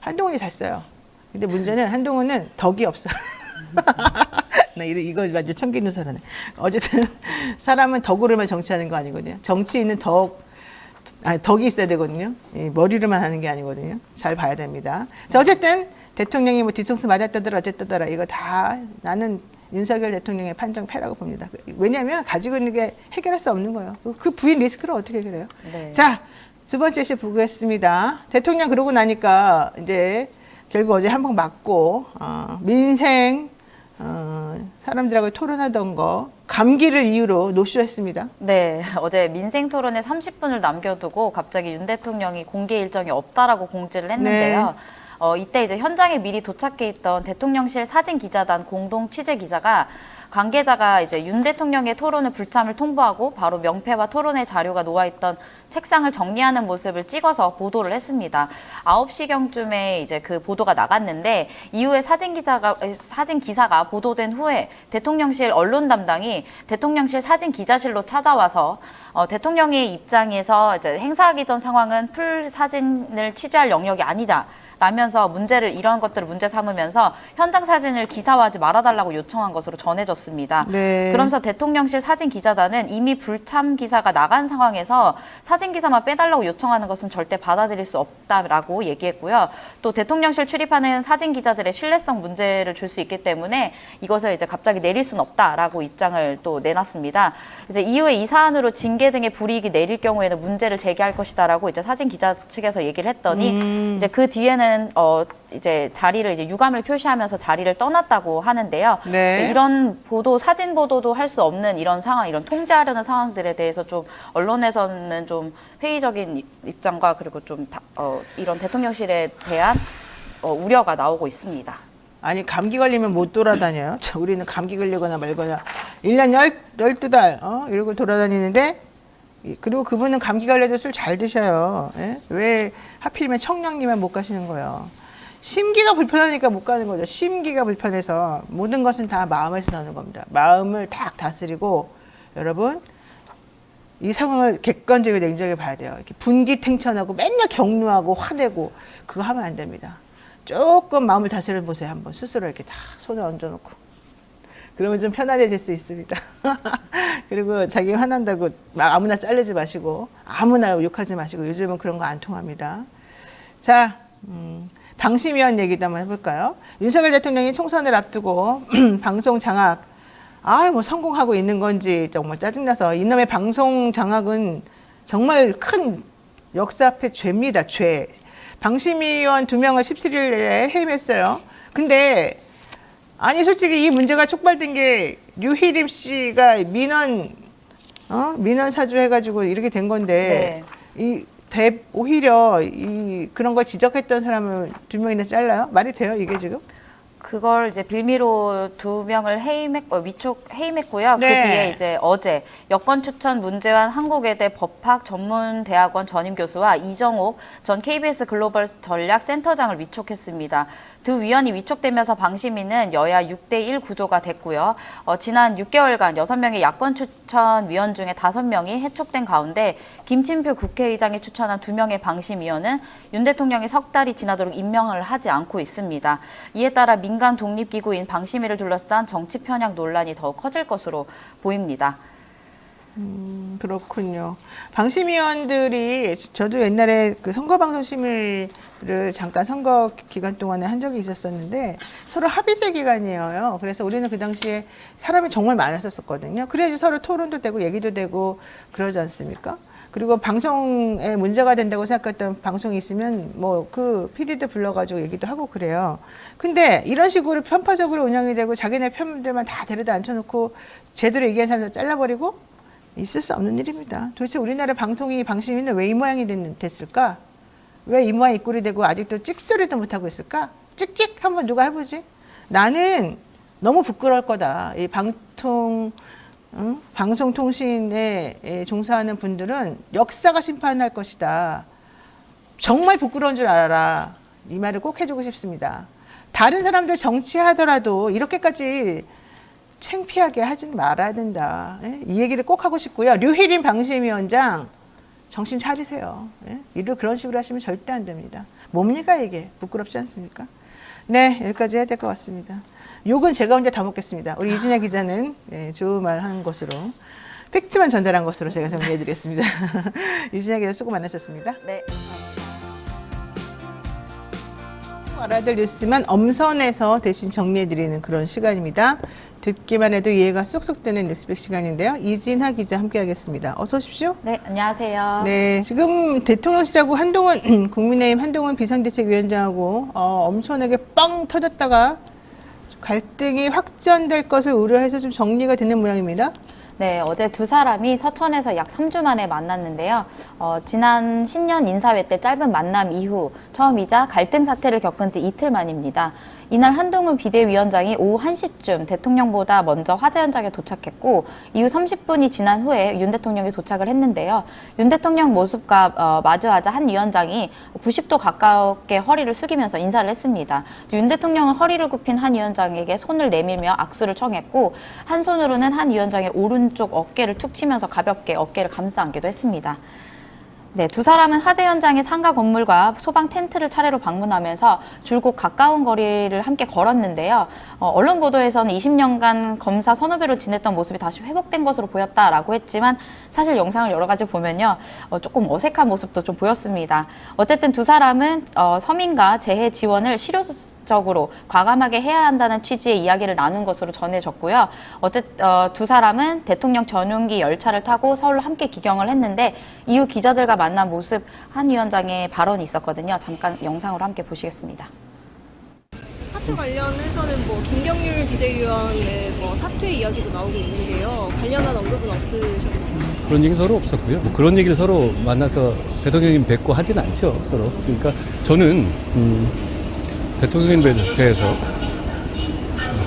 한동훈이 잘 써요. 근데 문제는 한동훈은 덕이 없어. 나 이거 완전 천기 있는 사람네. 어쨌든 사람은 덕으로만 정치하는 거 아니거든요. 정치인은 덕이 있어야 되거든요. 머리로만 하는 게 아니거든요. 잘 봐야 됩니다. 자, 어쨌든 대통령이 뭐 뒤통수 맞았다더라 어쨌다더라 이거 다 나는 윤석열 대통령의 판정패라고 봅니다. 왜냐하면 가지고 있는 게 해결할 수 없는 거예요. 그 부인 리스크를 어떻게 해결해요? 네. 자, 두 번째 시 보겠습니다. 대통령 그러고 나니까 이제 결국 어제 한 번 맞고 민생 사람들하고 토론하던 거 감기를 이유로 노쇼했습니다. 네, 어제 민생 토론에 30분을 남겨두고 갑자기 윤 대통령이 공개 일정이 없다라고 공지를 했는데요. 이때 이제 현장에 미리 도착해 있던 대통령실 사진 기자단 공동 취재 기자가 관계자가 이제 윤 대통령의 토론을 불참을 통보하고 바로 명패와 토론의 자료가 놓아있던 책상을 정리하는 모습을 찍어서 보도를 했습니다. 9시경쯤에 이제 그 보도가 나갔는데 이후에 사진 기사가 보도된 후에 대통령실 언론 담당이 대통령실 사진 기자실로 찾아와서 대통령의 입장에서 이제 행사하기 전 상황은 풀 사진을 취재할 영역이 아니다. 라면서 이런 것들을 문제 삼으면서 현장 사진을 기사화하지 말아달라고 요청한 것으로 전해졌습니다. 네. 그러면서 대통령실 사진 기자단은 이미 불참 기사가 나간 상황에서 사진 기사만 빼달라고 요청하는 것은 절대 받아들일 수 없다라고 얘기했고요. 또 대통령실 출입하는 사진 기자들의 신뢰성 문제를 줄 수 있기 때문에 이것을 이제 갑자기 내릴 수는 없다라고 입장을 또 내놨습니다. 이제 이후에 이 사안으로 징계 등의 불이익이 내릴 경우에는 문제를 제기할 것이다라고 이제 사진 기자 측에서 얘기를 했더니 이제 그 뒤에는 이제 자리를 이제 유감을 표시하면서 자리를 떠났다고 하는데요. 네. 이런 사진 보도도 할 수 없는 이런 상황, 이런 통제하려는 상황들에 대해서 좀 언론에서는 좀 회의적인 입장과 그리고 좀 이런 대통령실에 대한 우려가 나오고 있습니다. 아니 감기 걸리면 못 돌아다녀요. 우리는 감기 걸리거나 말거나 1년 12달 이러고 돌아다니는데 그리고 그분은 감기 걸려도 술 잘 드셔요. 예? 왜 하필이면 청량리만 못 가시는 거예요. 심기가 불편하니까 못 가는 거죠. 심기가 불편해서 모든 것은 다 마음에서 나오는 겁니다. 마음을 딱 다스리고 여러분 이 상황을 객관적이고 냉정하게 봐야 돼요. 이렇게 분기탱천하고 맨날 격노하고 화내고 그거 하면 안 됩니다. 조금 마음을 다스려 보세요. 한번 스스로 이렇게 다 손을 얹어놓고. 그러면 좀 편안해질 수 있습니다. 그리고 자기 화난다고 막 아무나 자르지 마시고 아무나 욕하지 마시고 요즘은 그런 거 안 통합니다. 자, 방심위원 얘기도 한번 해볼까요? 윤석열 대통령이 총선을 앞두고 방송 장악, 뭐 성공하고 있는 건지 정말 짜증나서 이놈의 방송 장악은 정말 큰 역사 앞의 죄입니다. 죄. 방심위원 2명을 17일에 해임했어요. 근데 아니 솔직히 이 문제가 촉발된 게 류희림 씨가 민원 사주 해가지고 이렇게 된 건데 오히려 그런 걸 지적했던 사람을 2명이나 잘라요? 말이 돼요 이게 지금? 그걸 이제 빌미로 2명을 해임했고요. 네. 그 뒤에 이제 어제 여권 추천 문재환 한국외대 법학전문대학원 전임 교수와 이정옥 전 KBS 글로벌 전략센터장을 위촉했습니다. 두 위원이 위촉되면서 방심위는 여야 6대1 구조가 됐고요. 지난 6개월간 6명의 야권 추천 위원 중에 5명이 해촉된 가운데 김진표 국회의장이 추천한 2명의 방심위원은 윤 대통령이 석 달이 지나도록 임명을 하지 않고 있습니다. 이에 따라 민간 독립기구인 방심위를 둘러싼 정치 편향 논란이 더욱 커질 것으로 보입니다. 그렇군요. 방심위원들이 저도 옛날에 그 선거방송심의를 잠깐 선거 기간 동안에 한 적이 있었었는데 서로 합의제 기간이에요. 그래서 우리는 그 당시에 사람이 정말 많았었거든요. 그래야지 서로 토론도 되고 얘기도 되고 그러지 않습니까? 그리고 방송에 문제가 된다고 생각했던 방송이 있으면 뭐 그 PD도 불러가지고 얘기도 하고 그래요. 근데 이런 식으로 편파적으로 운영이 되고 자기네 편들만 다 데려다 앉혀놓고 제대로 얘기한 사람들 잘라버리고 있을 수 없는 일입니다. 도대체 우리나라 방심위는 왜 이 모양이 됐을까? 왜 이 모양 이 꼴이 되고 아직도 찍소리도 못하고 있을까? 찍찍 한번 누가 해보지? 나는 너무 부끄러울 거다. 이 방송통신에 종사하는 분들은 역사가 심판할 것이다. 정말 부끄러운 줄 알아라. 이 말을 꼭 해주고 싶습니다. 다른 사람들 정치하더라도 이렇게까지 창피하게 하진 말아야 된다. 이 얘기를 꼭 하고 싶고요. 류희림 방심위원장 정신 차리세요. 일을 그런 식으로 하시면 절대 안 됩니다. 뭡니까 이게? 부끄럽지 않습니까? 네, 여기까지 해야 될 것 같습니다. 욕은 제가 혼자 다 먹겠습니다. 우리 이진아 기자는 좋은 말 하는 것으로 팩트만 전달한 것으로 제가 정리해드리겠습니다. 이진아 기자 수고 많으셨습니다. 네. 알아야 될 뉴스만 엄선해서 대신 정리해드리는 그런 시간입니다. 듣기만 해도 이해가 쏙쏙 되는 뉴스백 시간인데요. 이진하 기자 함께하겠습니다. 어서 오십시오. 네, 안녕하세요. 네, 지금 대통령실하고 한동훈 국민의힘 한동훈 비상대책위원장하고 엄청나게 빵 터졌다가 갈등이 확전될 것을 우려해서 좀 정리가 되는 모양입니다. 네, 어제 두 사람이 서천에서 약 3주 만에 만났는데요. 지난 신년 인사회 때 짧은 만남 이후 처음이자 갈등 사태를 겪은 지 이틀 만입니다. 이날 한동훈 비대위원장이 오후 1시쯤 대통령보다 먼저 화재 현장에 도착했고 이후 30분이 지난 후에 윤 대통령이 도착을 했는데요. 윤 대통령 모습과 마주하자 한 위원장이 90도 가깝게 허리를 숙이면서 인사를 했습니다. 윤 대통령은 허리를 굽힌 한 위원장에게 손을 내밀며 악수를 청했고 한 손으로는 한 위원장의 오른쪽 어깨를 툭 치면서 가볍게 어깨를 감싸 안기도 했습니다. 네, 두 사람은 화재 현장의 상가 건물과 소방 텐트를 차례로 방문하면서 줄곧 가까운 거리를 함께 걸었는데요. 언론 보도에서는 20년간 검사 선후배로 지냈던 모습이 다시 회복된 것으로 보였다라고 했지만 사실 영상을 여러 가지 보면요. 조금 어색한 모습도 좀 보였습니다. 어쨌든 두 사람은 서민과 재해 지원을 실효적으로 과감하게 해야 한다는 취지의 이야기를 나눈 것으로 전해졌고요. 두 사람은 대통령 전용기 열차를 타고 서울로 함께 기경을 했는데 이후 기자들과 만난 모습 한 위원장의 발언이 있었거든요. 잠깐 영상으로 함께 보시겠습니다. 사퇴 관련해서는 뭐 김경률 비대위원의 뭐 사퇴 이야기도 나오고 있는데요. 관련한 언급은 없으셨나요? 그런 얘기 서로 없었고요. 뭐 그런 얘기를 서로 만나서 대통령님 뵙고 하진 않죠, 서로. 그러니까 저는 대통령님에 대해서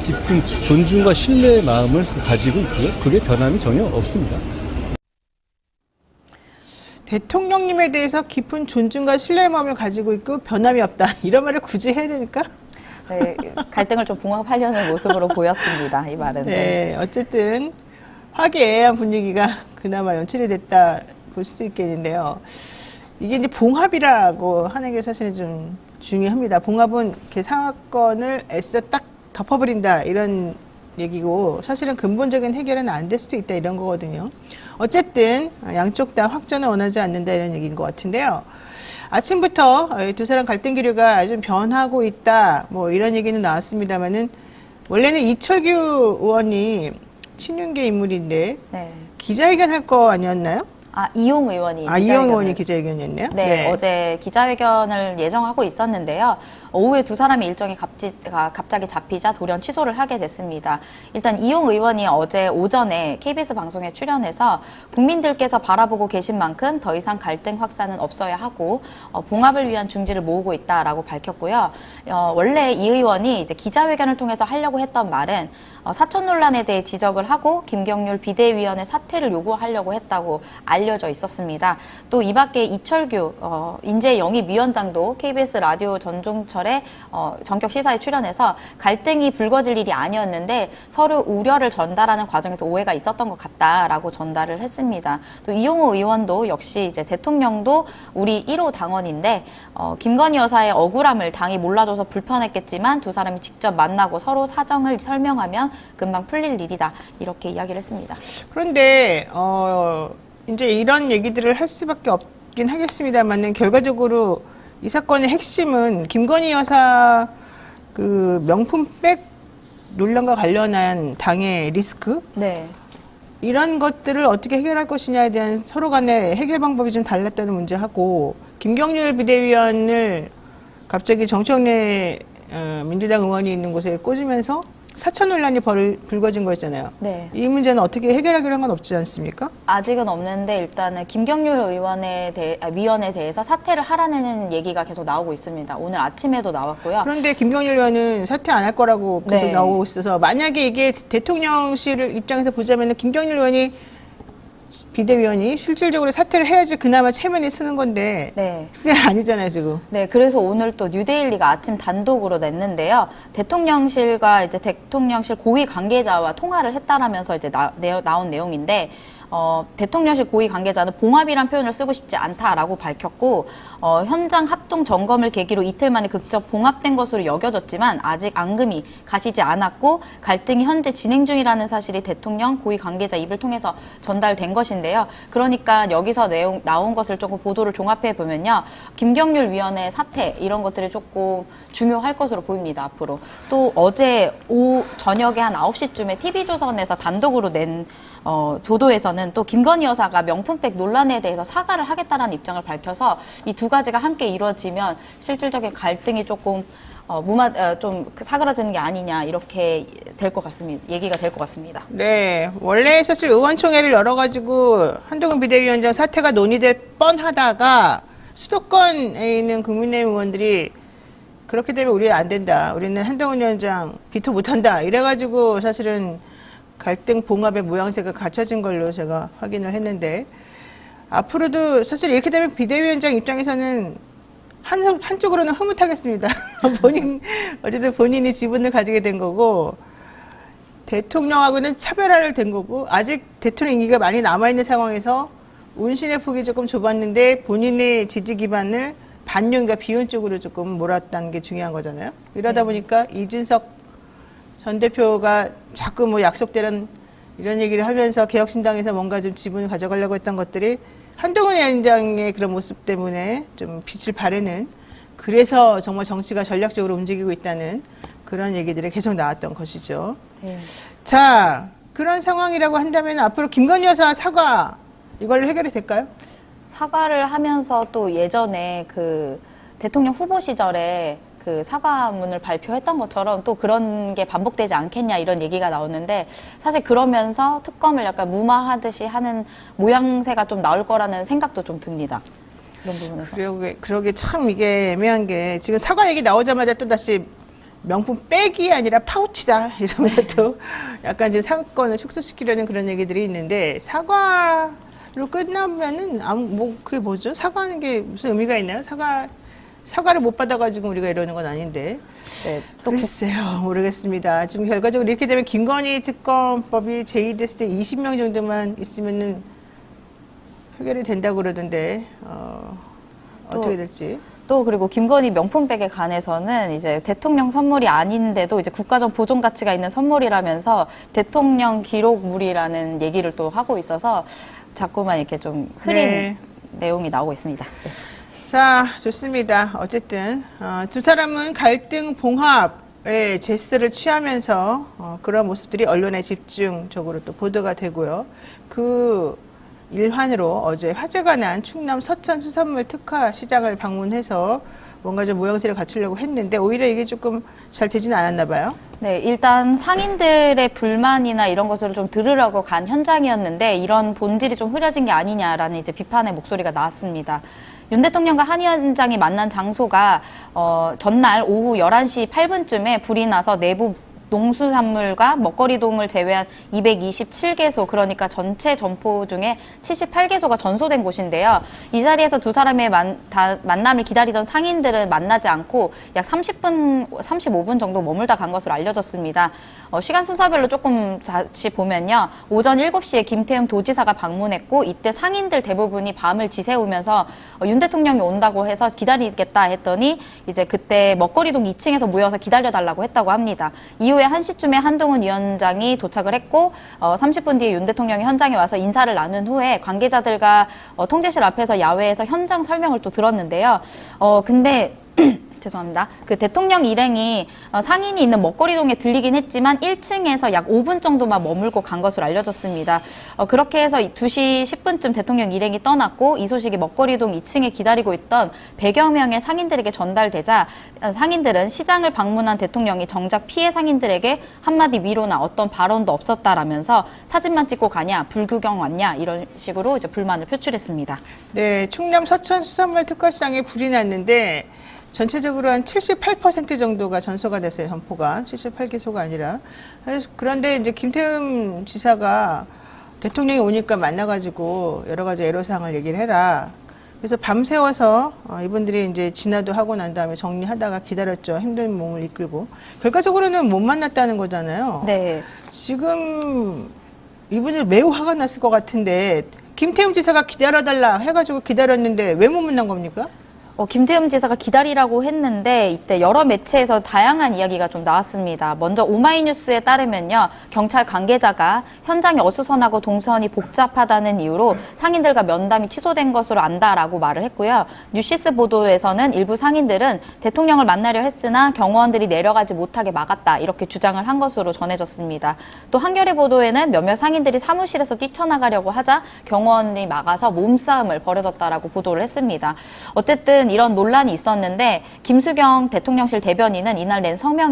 깊은 존중과 신뢰의 마음을 가지고 있고요. 그게 변함이 전혀 없습니다. 대통령님에 대해서 깊은 존중과 신뢰의 마음을 가지고 있고 변함이 없다. 이런 말을 굳이 해야 됩니까? 네, 갈등을 좀 봉합하려는 모습으로 보였습니다. 이 말은. 네, 어쨌든 화기애애한 분위기가 그나마 연출이 됐다 볼 수 있겠는데요. 이게 이제 봉합이라고 하는 게 사실은 좀 중요합니다. 봉합은 이렇게 사건을 애써 딱 덮어버린다 이런 얘기고 사실은 근본적인 해결은 안 될 수도 있다 이런 거거든요. 어쨌든 양쪽 다 확전을 원하지 않는다 이런 얘기인 것 같은데요. 아침부터 이 두 사람 갈등 기류가 좀 변하고 있다 뭐 이런 얘기는 나왔습니다만은 원래는 이철규 의원이 친윤계 인물인데 네. 기자회견 할 거 아니었나요? 이용 의원이 이용 의원이 기자회견이었네요. 네, 어제 기자회견을 예정하고 있었는데요. 오후에 두 사람의 일정이 갑자기 잡히자 돌연 취소를 하게 됐습니다. 일단 이용 의원이 어제 오전에 KBS 방송에 출연해서 국민들께서 바라보고 계신 만큼 더 이상 갈등 확산은 없어야 하고 봉합을 위한 중지를 모으고 있다라고 밝혔고요. 원래 이 의원이 이제 기자회견을 통해서 하려고 했던 말은 사천 논란에 대해 지적을 하고 김경률 비대위원의 사퇴를 요구하려고 했다고 알려져 있었습니다. 또 이 밖에 이철규 인재영입위원장도 KBS 라디오 전종철의 전격 시사에 출연해서 갈등이 불거질 일이 아니었는데 서로 우려를 전달하는 과정에서 오해가 있었던 것 같다라고 전달을 했습니다. 또 이용호 의원도 역시 이제 대통령도 우리 1호 당원인데 김건희 여사의 억울함을 당이 몰라줘서 불편했겠지만 두 사람이 직접 만나고 서로 사정을 설명하면 금방 풀릴 일이다 이렇게 이야기를 했습니다. 그런데 이제 이런 얘기들을 할 수밖에 없긴 하겠습니다만은 결과적으로 이 사건의 핵심은 김건희 여사 그 명품백 논란과 관련한 당의 리스크 네. 이런 것들을 어떻게 해결할 것이냐에 대한 서로 간의 해결 방법이 좀 달랐다는 문제하고 김경률 비대위원을 갑자기 정청래 민주당 의원이 있는 곳에 꽂으면서 사천 논란이 불거진 거였잖아요. 네. 이 문제는 어떻게 해결하기로 한 건 없지 않습니까? 아직은 없는데 일단은 김경률 위원에 대해서 사퇴를 하라는 얘기가 계속 나오고 있습니다. 오늘 아침에도 나왔고요. 그런데 김경률 의원은 사퇴 안 할 거라고 계속 네. 나오고 있어서 만약에 이게 대통령실 입장에서 보자면 김경률 의원이 비대위원이 실질적으로 사퇴를 해야지 그나마 체면이 쓰는 건데 네. 그게 아니잖아요 지금. 네, 그래서 오늘 또 뉴데일리가 아침 단독으로 냈는데요. 대통령실과 이제 대통령실 고위 관계자와 통화를 했다라면서 이제 나온 내용인데, 대통령실 고위 관계자는 봉합이란 표현을 쓰고 싶지 않다라고 밝혔고, 현장 합동 점검을 계기로 이틀 만에 극적 봉합된 것으로 여겨졌지만 아직 앙금이 가시지 않았고 갈등이 현재 진행 중이라는 사실이 대통령 고위 관계자 입을 통해서 전달된 것인데요. 그러니까 여기서 나온 것을 조금 보도를 종합해 보면요. 김경률 위원의 사퇴 이런 것들이 조금 중요할 것으로 보입니다. 앞으로. 또 어제 저녁에 한 9시쯤에 TV조선에서 단독으로 낸 보도에서는 또 김건희 여사가 명품백 논란에 대해서 사과를 하겠다라는 입장을 밝혀서 이 두 가지가 함께 이루어지면 실질적인 갈등이 조금 좀 사그라드는 게 아니냐 이렇게 될 것 같습니다. 얘기가 될 것 같습니다. 네, 원래 사실 의원총회를 열어가지고 한동훈 비대위원장 사퇴가 논의될 뻔하다가 수도권에 있는 국민의힘 의원들이 그렇게 되면 우리 안 된다. 우리는 한동훈 위원장 비토 못한다. 이래가지고 사실은 갈등 봉합의 모양새가 갖춰진 걸로 제가 확인을 했는데 앞으로도 사실 이렇게 되면 비대위원장 입장에서는 한쪽으로는 흐뭇하겠습니다. 어쨌든 본인이 지분을 가지게 된 거고 대통령하고는 차별화를 된 거고 아직 대통령 임기가 많이 남아있는 상황에서 운신의 폭이 조금 좁았는데 본인의 지지 기반을 반윤과 비윤 쪽으로 조금 몰았다는 게 중요한 거잖아요. 이러다 보니까 이준석 전 대표가 자꾸 뭐 약속대로 이런 얘기를 하면서 개혁신당에서 뭔가 좀 지분을 가져가려고 했던 것들이 한동훈 위원장의 그런 모습 때문에 좀 빛을 발하는 그래서 정말 정치가 전략적으로 움직이고 있다는 그런 얘기들이 계속 나왔던 것이죠. 네. 자, 그런 상황이라고 한다면 앞으로 김건희 여사 사과 이걸로 해결이 될까요? 사과를 하면서 또 예전에 그 대통령 후보 시절에 그 사과문을 발표했던 것처럼 또 그런 게 반복되지 않겠냐 이런 얘기가 나오는데 사실 그러면서 특검을 약간 무마하듯이 하는 모양새가 좀 나올 거라는 생각도 좀 듭니다. 그런 부분에서. 그러게 참 이게 애매한 게 지금 사과 얘기 나오자마자 또 다시 명품 백이 아니라 파우치다 이러면서 또 약간 지금 사건을 축소시키려는 그런 얘기들이 있는데 사과로 끝나면은 뭐 그게 뭐죠? 사과하는 게 무슨 의미가 있나요? 사과를 못 받아가지고 우리가 이러는 건 아닌데. 네, 또 글쎄요, 모르겠습니다. 지금 결과적으로 이렇게 되면 김건희 특검법이 제의됐을 때 20명 정도만 있으면은 해결이 된다고 그러던데, 어떻게 될지. 또 그리고 김건희 명품백에 관해서는 이제 대통령 선물이 아닌데도 이제 국가적 보존 가치가 있는 선물이라면서 대통령 기록물이라는 얘기를 또 하고 있어서 자꾸만 이렇게 좀 흐린 네. 내용이 나오고 있습니다. 네. 자, 좋습니다. 어쨌든 두 사람은 갈등 봉합의 제스를 취하면서 그런 모습들이 언론에 집중적으로 또 보도가 되고요. 그 일환으로 어제 화제가 난 충남 서천 수산물 특화 시장을 방문해서 뭔가 좀 모양새를 갖추려고 했는데 오히려 이게 조금 잘 되지는 않았나 봐요. 네, 일단 상인들의 불만이나 이런 것들을 좀 들으려고 간 현장이었는데 이런 본질이 좀 흐려진 게 아니냐라는 이제 비판의 목소리가 나왔습니다. 윤 대통령과 한 위원장이 만난 장소가 전날 오후 11시 8분쯤에 불이 나서 내부 농수산물과 먹거리동을 제외한 227개소, 그러니까 전체 점포 중에 78개소가 전소된 곳인데요. 이 자리에서 두 사람의 만남을 기다리던 상인들은 만나지 않고 약 35분 정도 머물다 간 것으로 알려졌습니다. 시간 순서별로 조금 다시 보면요. 오전 7시에 김태흠 도지사가 방문했고 이때 상인들 대부분이 밤을 지새우면서 윤 대통령이 온다고 해서 기다리겠다 했더니 이제 그때 먹거리동 2층에서 모여서 기다려달라고 했다고 합니다. 이후에 1시쯤에 한동훈 위원장이 도착을 했고 30분 뒤에 윤 대통령이 현장에 와서 인사를 나눈 후에 관계자들과 통제실 앞에서 야외에서 현장 설명을 또 들었는데요. 근데 죄송합니다. 그 대통령 일행이 상인이 있는 먹거리동에 들리긴 했지만 1층에서 약 5분 정도만 머물고 간 것으로 알려졌습니다. 그렇게 해서 2시 10분쯤 대통령 일행이 떠났고 이 소식이 먹거리동 2층에 기다리고 있던 100여 명의 상인들에게 전달되자 상인들은 시장을 방문한 대통령이 정작 피해 상인들에게 한마디 위로나 어떤 발언도 없었다라면서 사진만 찍고 가냐, 불구경 왔냐 이런 식으로 이제 불만을 표출했습니다. 네, 충남 서천 수산물 특화시장에 불이 났는데 전체적으로 한 78% 정도가 전소가 됐어요, 점포가. 78개소가 아니라. 그런데 이제 김태흠 지사가 대통령이 오니까 만나가지고 여러 가지 애로사항을 얘기를 해라. 그래서 밤새워서 이분들이 이제 진화도 하고 난 다음에 정리하다가 기다렸죠. 힘든 몸을 이끌고. 결과적으로는 못 만났다는 거잖아요. 네. 지금 이분들 매우 화가 났을 것 같은데 김태흠 지사가 기다려달라 해가지고 기다렸는데 왜 못 만난 겁니까? 김태흠 지사가 기다리라고 했는데 이때 여러 매체에서 다양한 이야기가 좀 나왔습니다. 먼저 오마이뉴스에 따르면요. 경찰 관계자가 현장이 어수선하고 동선이 복잡하다는 이유로 상인들과 면담이 취소된 것으로 안다라고 말을 했고요. 뉴시스 보도에서는 일부 상인들은 대통령을 만나려 했으나 경호원들이 내려가지 못하게 막았다 이렇게 주장을 한 것으로 전해졌습니다. 또 한겨레 보도에는 몇몇 상인들이 사무실에서 뛰쳐나가려고 하자 경호원이 막아서 몸싸움을 벌여졌다라고 보도를 했습니다. 어쨌든 이런 논란이 있었는데 김수경 대통령실 대변인은 이날 낸 성명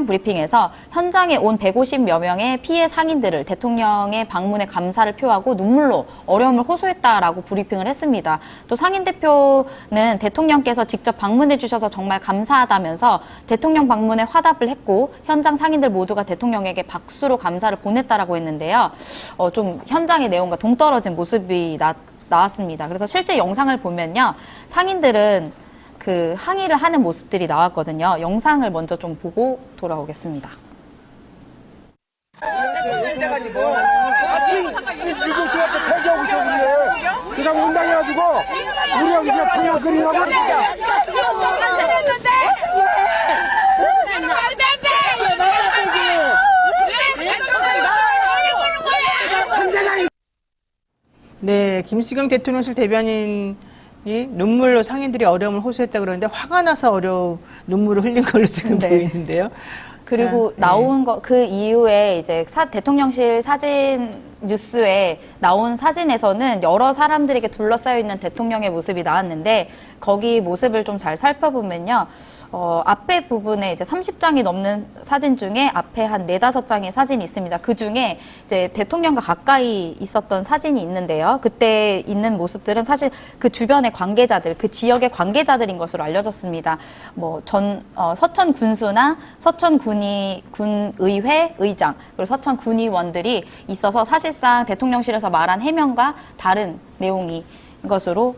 브리핑에서 현장에 온 150여 명의 피해 상인들을 대통령의 방문에 감사를 표하고 눈물로 어려움을 호소했다라고 브리핑을 했습니다. 또 상인 대표는 대통령께서 직접 방문해 주셔서 정말 감사하다면서 대통령 방문에 화답을 했고 현장 상인들 모두가 대통령에게 박수로 감사를 보냈다라고 했는데요. 좀 현장의 내용과 동떨어진 모습이 나왔습니다. 그래서 실제 영상을 보면요. 상인들은 그 항의를 하는 모습들이 나왔거든요. 영상을 먼저 좀 보고 돌아오겠습니다. 아침 7시에 또 폐기하고 있었는데 그냥 운당해가지고 우리가 그냥 그냥 그리려고 네, 김수경 대통령실 대변인이 눈물로 상인들이 어려움을 호소했다 그러는데 화가 나서 눈물을 흘린 걸로 지금 네. 보이는데요. 그리고 자, 나온 그 이후에 이제 대통령실 사진 뉴스에 나온 사진에서는 여러 사람들에게 둘러싸여 있는 대통령의 모습이 나왔는데 거기 모습을 좀 잘 살펴보면요. 앞에 부분에 이제 30장이 넘는 사진 중에 앞에 한 4-5장의 사진이 있습니다. 그 중에 이제 대통령과 가까이 있었던 사진이 있는데요. 그때 있는 모습들은 사실 그 주변의 관계자들, 그 지역의 관계자들인 것으로 알려졌습니다. 서천 군수나 서천 군의회 의장, 그리고 서천 군의원들이 있어서 사실상 대통령실에서 말한 해명과 다른 내용이 것으로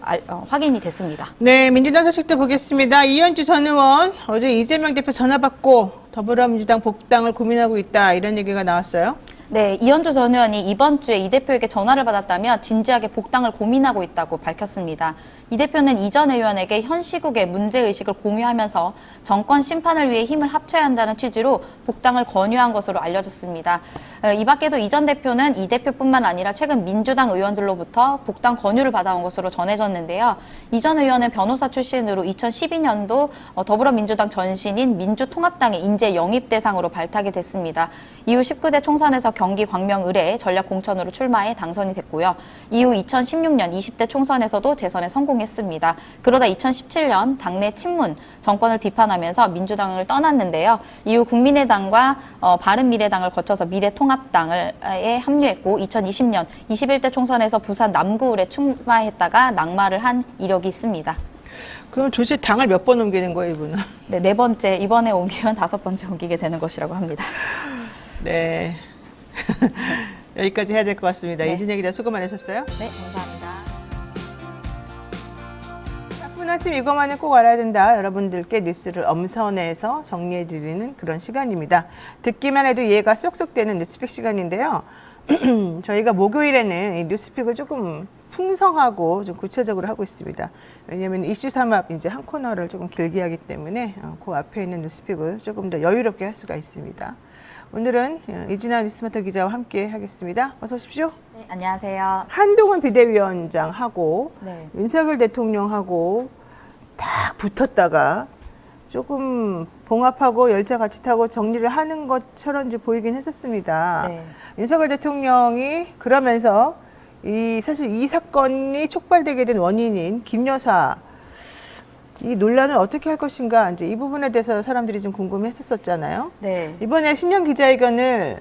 확인이 됐습니다. 네, 민주당 소식도 보겠습니다. 이현주 전 의원 어제 이재명 대표 전화 받고 더불어민주당 복당을 고민하고 있다 이런 얘기가 나왔어요. 네, 이현주 전 의원이 이번 주에 이 대표에게 전화를 받았다며 진지하게 복당을 고민하고 있다고 밝혔습니다. 이 대표는 이 전 의원에게 현 시국의 문제의식을 공유하면서 정권 심판을 위해 힘을 합쳐야 한다는 취지로 복당을 권유한 것으로 알려졌습니다. 이 밖에도 이 전 대표는 이 대표뿐만 아니라 최근 민주당 의원들로부터 복당 권유를 받아온 것으로 전해졌는데요. 이 전 의원은 변호사 출신으로 2012년도 더불어민주당 전신인 민주통합당의 인재 영입 대상으로 발탁이 됐습니다. 이후 19대 총선에서 경기 광명을에 전략 공천으로 출마해 당선이 됐고요. 이후 2016년 20대 총선에서도 재선에 성공했습니다. 그러다 2017년 당내 친문 정권을 비판하면서 민주당을 떠났는데요. 이후 국민의당과 바른미래당을 거쳐서 미래통합당에 합류했고 2020년 21대 총선에서 부산 남구을에 출마했다가 낙마를 한 이력이 있습니다. 그럼 도대체 당을 몇 번 옮기는 거예요, 이분은? 네, 네 번째, 이번에 옮기면 5번째 옮기게 되는 것이라고 합니다. 네. 여기까지 해야 될 것 같습니다. 네. 이진혜 기자 수고 많으셨어요. 네, 감사합니다. 나쁜 아침 이것만은 꼭 알아야 된다. 여러분들께 뉴스를 엄선해서 정리해드리는 그런 시간입니다. 듣기만 해도 이해가 쏙쏙 되는 뉴스픽 시간인데요. 저희가 목요일에는 이 뉴스픽을 조금 풍성하고 좀 구체적으로 하고 있습니다. 왜냐하면 이슈 삼합 이제 한 코너를 조금 길게 하기 때문에 그 앞에 있는 뉴스픽을 조금 더 여유롭게 할 수가 있습니다. 오늘은 이진아 뉴스마터 기자와 함께 하겠습니다. 어서 오십시오. 네, 안녕하세요. 한동훈 비대위원장하고 네. 윤석열 대통령하고 딱 붙었다가 조금 봉합하고 열차 같이 타고 정리를 하는 것처럼 이제 보이긴 했었습니다. 네. 윤석열 대통령이 그러면서 사실 이 사건이 촉발되게 된 원인인 김 여사 이 논란을 어떻게 할 것인가 이제 이 부분에 대해서 사람들이 좀 궁금했었잖아요. 네. 이번에 신년 기자회견을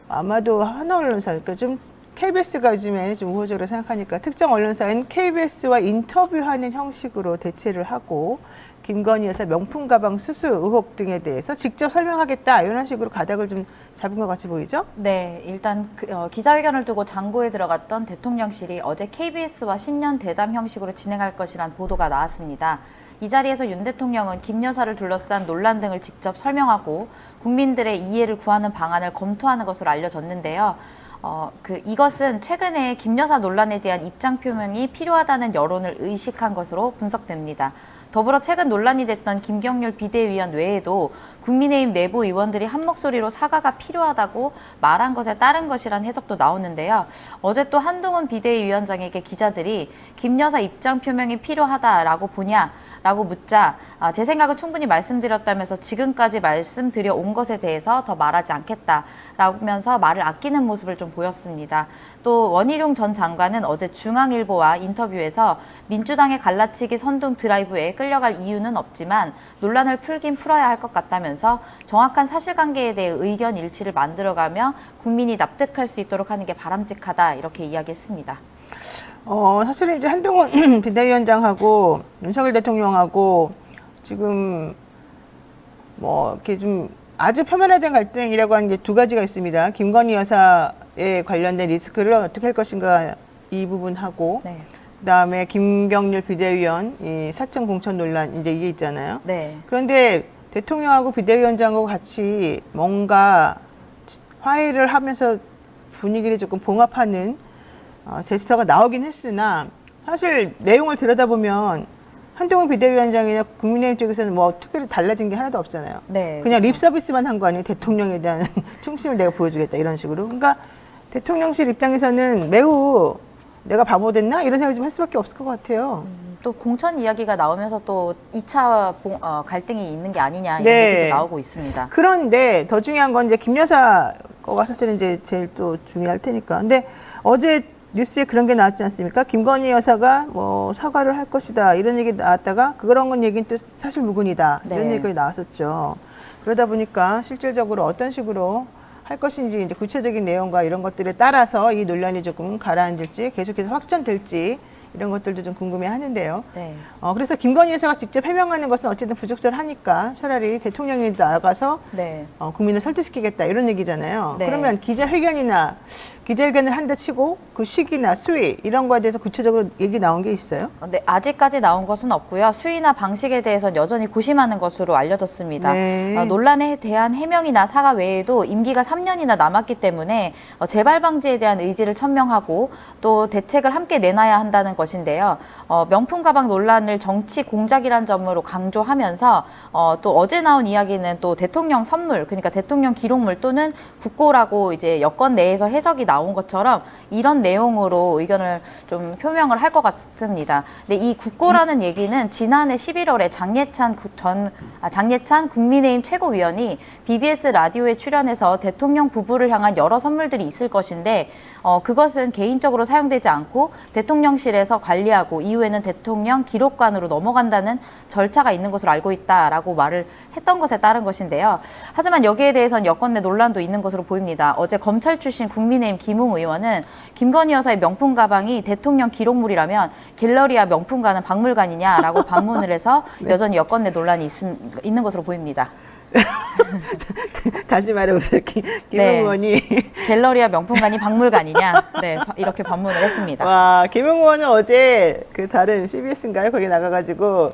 아마도 하나 언론사, 그러니까 좀 KBS가 요즘에 좀 우호적으로 생각하니까 특정 언론사인 KBS와 인터뷰하는 형식으로 대체를 하고 김건희 여사 명품 가방 수수 의혹 등에 대해서 직접 설명하겠다 이런 식으로 가닥을 좀 잡은 것 같이 보이죠? 네, 일단 기자회견을 두고 장고에 들어갔던 대통령실이 어제 KBS와 신년 대담 형식으로 진행할 것이란 보도가 나왔습니다. 이 자리에서 윤 대통령은 김 여사를 둘러싼 논란 등을 직접 설명하고 국민들의 이해를 구하는 방안을 검토하는 것으로 알려졌는데요. 이것은 최근에 김 여사 논란에 대한 입장 표명이 필요하다는 여론을 의식한 것으로 분석됩니다. 더불어 최근 논란이 됐던 김경률 비대위원 외에도 국민의힘 내부 의원들이 한 목소리로 사과가 필요하다고 말한 것에 따른 것이란 해석도 나오는데요. 어제 또 한동훈 비대위원장에게 기자들이 김 여사 입장 표명이 필요하다라고 보냐라고 묻자 제 생각은 충분히 말씀드렸다면서 지금까지 말씀드려 온 것에 대해서 더 말하지 않겠다라면서 말을 아끼는 모습을 좀 보였습니다. 또 원희룡 전 장관은 어제 중앙일보와 인터뷰에서 민주당의 갈라치기 선동 드라이브에 끌려갈 이유는 없지만 논란을 풀긴 풀어야 할 것 같다면서 정확한 사실관계에 대해 의견 일치를 만들어가며 국민이 납득할 수 있도록 하는 게 바람직하다 이렇게 이야기했습니다. 사실은 이제 한동훈 비대위원장하고 윤석열 대통령하고 지금 뭐 이렇게 좀 아주 표면화된 갈등이라고 하는 게 두 가지가 있습니다. 김건희 여사에 관련된 리스크를 어떻게 할 것인가 이 부분하고 네. 그다음에 김경률 비대위원 이 사적 공천 논란 이제 이게 있잖아요. 네. 그런데 대통령하고 비대위원장하고 같이 뭔가 화해를 하면서 분위기를 조금 봉합하는 제스처가 나오긴 했으나 사실 내용을 들여다보면 한동훈 비대위원장이나 국민의힘 쪽에서는 뭐 특별히 달라진 게 하나도 없잖아요. 네, 그냥 그렇죠. 립 서비스만 한 거 아니에요. 대통령에 대한 충심을 내가 보여주겠다 이런 식으로. 그러니까 대통령실 입장에서는 매우 내가 바보 됐나 이런 생각이 좀 할 수밖에 없을 것 같아요. 또 공천 이야기가 나오면서 또 2차 갈등이 있는 게 아니냐 이런 네. 얘기도 나오고 있습니다. 그런데 더 중요한 건 이제 김 여사 거가 사실은 이제 제일 또 중요할 테니까. 근데 어제 뉴스에 그런 게 나왔지 않습니까? 김건희 여사가 뭐 사과를 할 것이다 이런 얘기 나왔다가 그런 건 얘기는 또 사실 무근이다 이런 네. 얘기가 나왔었죠. 그러다 보니까 실질적으로 어떤 식으로 할 것인지 이제 구체적인 내용과 이런 것들에 따라서 이 논란이 조금 가라앉을지 계속해서 확전될지 이런 것들도 좀 궁금해하는데요. 네. 그래서 김건희 여사가 직접 해명하는 것은 어쨌든 부적절하니까 차라리 대통령이 나가서 네. 국민을 설득시키겠다 이런 얘기잖아요. 네. 그러면 기자회견이나 기자회견을 한다 치고 그 시기나 수위 이런 거에 대해서 구체적으로 얘기 나온 게 있어요? 네, 아직까지 나온 것은 없고요. 수위나 방식에 대해서는 여전히 고심하는 것으로 알려졌습니다. 네. 논란에 대한 해명이나 사과 외에도 임기가 3년이나 남았기 때문에 재발 방지에 대한 의지를 천명하고 또 대책을 함께 내놔야 한다는 것인데요. 명품 가방 논란을 정치 공작이란 점으로 강조하면서 또 어제 나온 이야기는 또 대통령 선물, 그러니까 대통령 기록물 또는 국고라고 이제 여권 내에서 해석이 나온 것처럼 이런 내용으로 의견을 좀 표명을 할 것 같습니다. 근데 이 국고라는 얘기는 지난해 11월에 장예찬 국민의힘 최고위원이 BBS 라디오에 출연해서 대통령 부부를 향한 여러 선물들이 있을 것인데 그것은 개인적으로 사용되지 않고 대통령실에서 관리하고 이후에는 대통령 기록관으로 넘어간다는 절차가 있는 것으로 알고 있다라고 말을 했던 것에 따른 것인데요. 하지만 여기에 대해서는 여권 내 논란도 있는 것으로 보입니다. 어제 검찰 출신 국민의힘 김웅 의원은 김건희 여사의 명품 가방이 대통령 기록물이라면 갤러리아 명품관은 박물관이냐라고 반문을 해서 여전히 여권 내 논란이 있는 것으로 보입니다. 다시 말해보세요. 김 네. 의원이. 갤러리아 명품관이 박물관이냐? 네, 이렇게 반문을 했습니다. 와, 김용 의원은 어제 그 다른 CBS인가요? 거기 나가가지고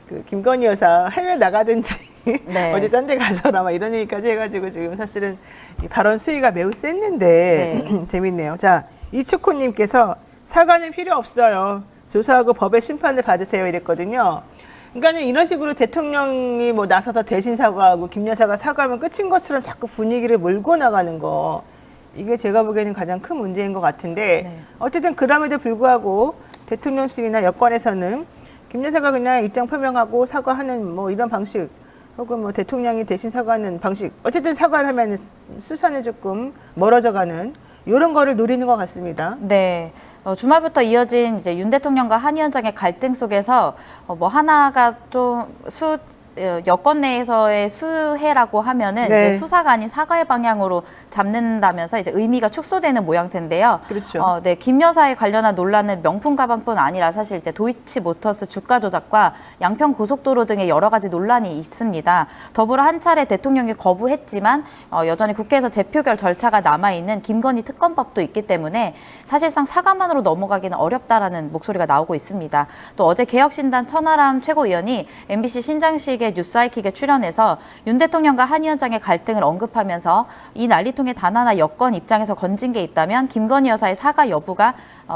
그 김건희 여사 해외 나가든지 네. 어디 딴 데 가져라 막 이런 얘기까지 해가지고 지금 사실은 이 발언 수위가 매우 셌는데 네. 재밌네요. 자, 이축호님께서 사과는 필요 없어요. 조사하고 법의 심판을 받으세요 이랬거든요. 그러니까 이런 식으로 대통령이 뭐 나서서 대신 사과하고 김 여사가 사과하면 끝인 것처럼 자꾸 분위기를 몰고 나가는 거, 이게 제가 보기에는 가장 큰 문제인 것 같은데 네. 어쨌든 그럼에도 불구하고 대통령실이나 여권에서는 김 여사가 그냥 입장 표명하고 사과하는 뭐 이런 방식, 혹은 뭐 대통령이 대신 사과하는 방식, 어쨌든 사과를 하면 수사는 조금 멀어져가는 이런 거를 노리는 것 같습니다. 네. 주말부터 이어진 이제 윤 대통령과 한 위원장의 갈등 속에서 뭐 하나가 좀 여권 내에서의 수해라고 하면은 네. 이제 수사가 아닌 사과의 방향으로 잡는다면서 이제 의미가 축소되는 모양새인데요. 그렇죠. 네, 김 여사에 관련한 논란은 명품 가방뿐 아니라 사실 이제 도이치모터스 주가 조작과 양평 고속도로 등의 여러 가지 논란이 있습니다. 더불어 한 차례 대통령이 거부했지만 여전히 국회에서 재표결 절차가 남아 있는 김건희 특검법도 있기 때문에 사실상 사과만으로 넘어가기는 어렵다라는 목소리가 나오고 있습니다. 또 어제 개혁신당 천하람 최고위원이 MBC 신장식 뉴스하이킥에 출연해서 윤 대통령과 한 위원장의 갈등을 언급하면서 이 난리통에 단 하나 여권 입장에서 건진 게 있다면 김건희 여사의 사과 여부가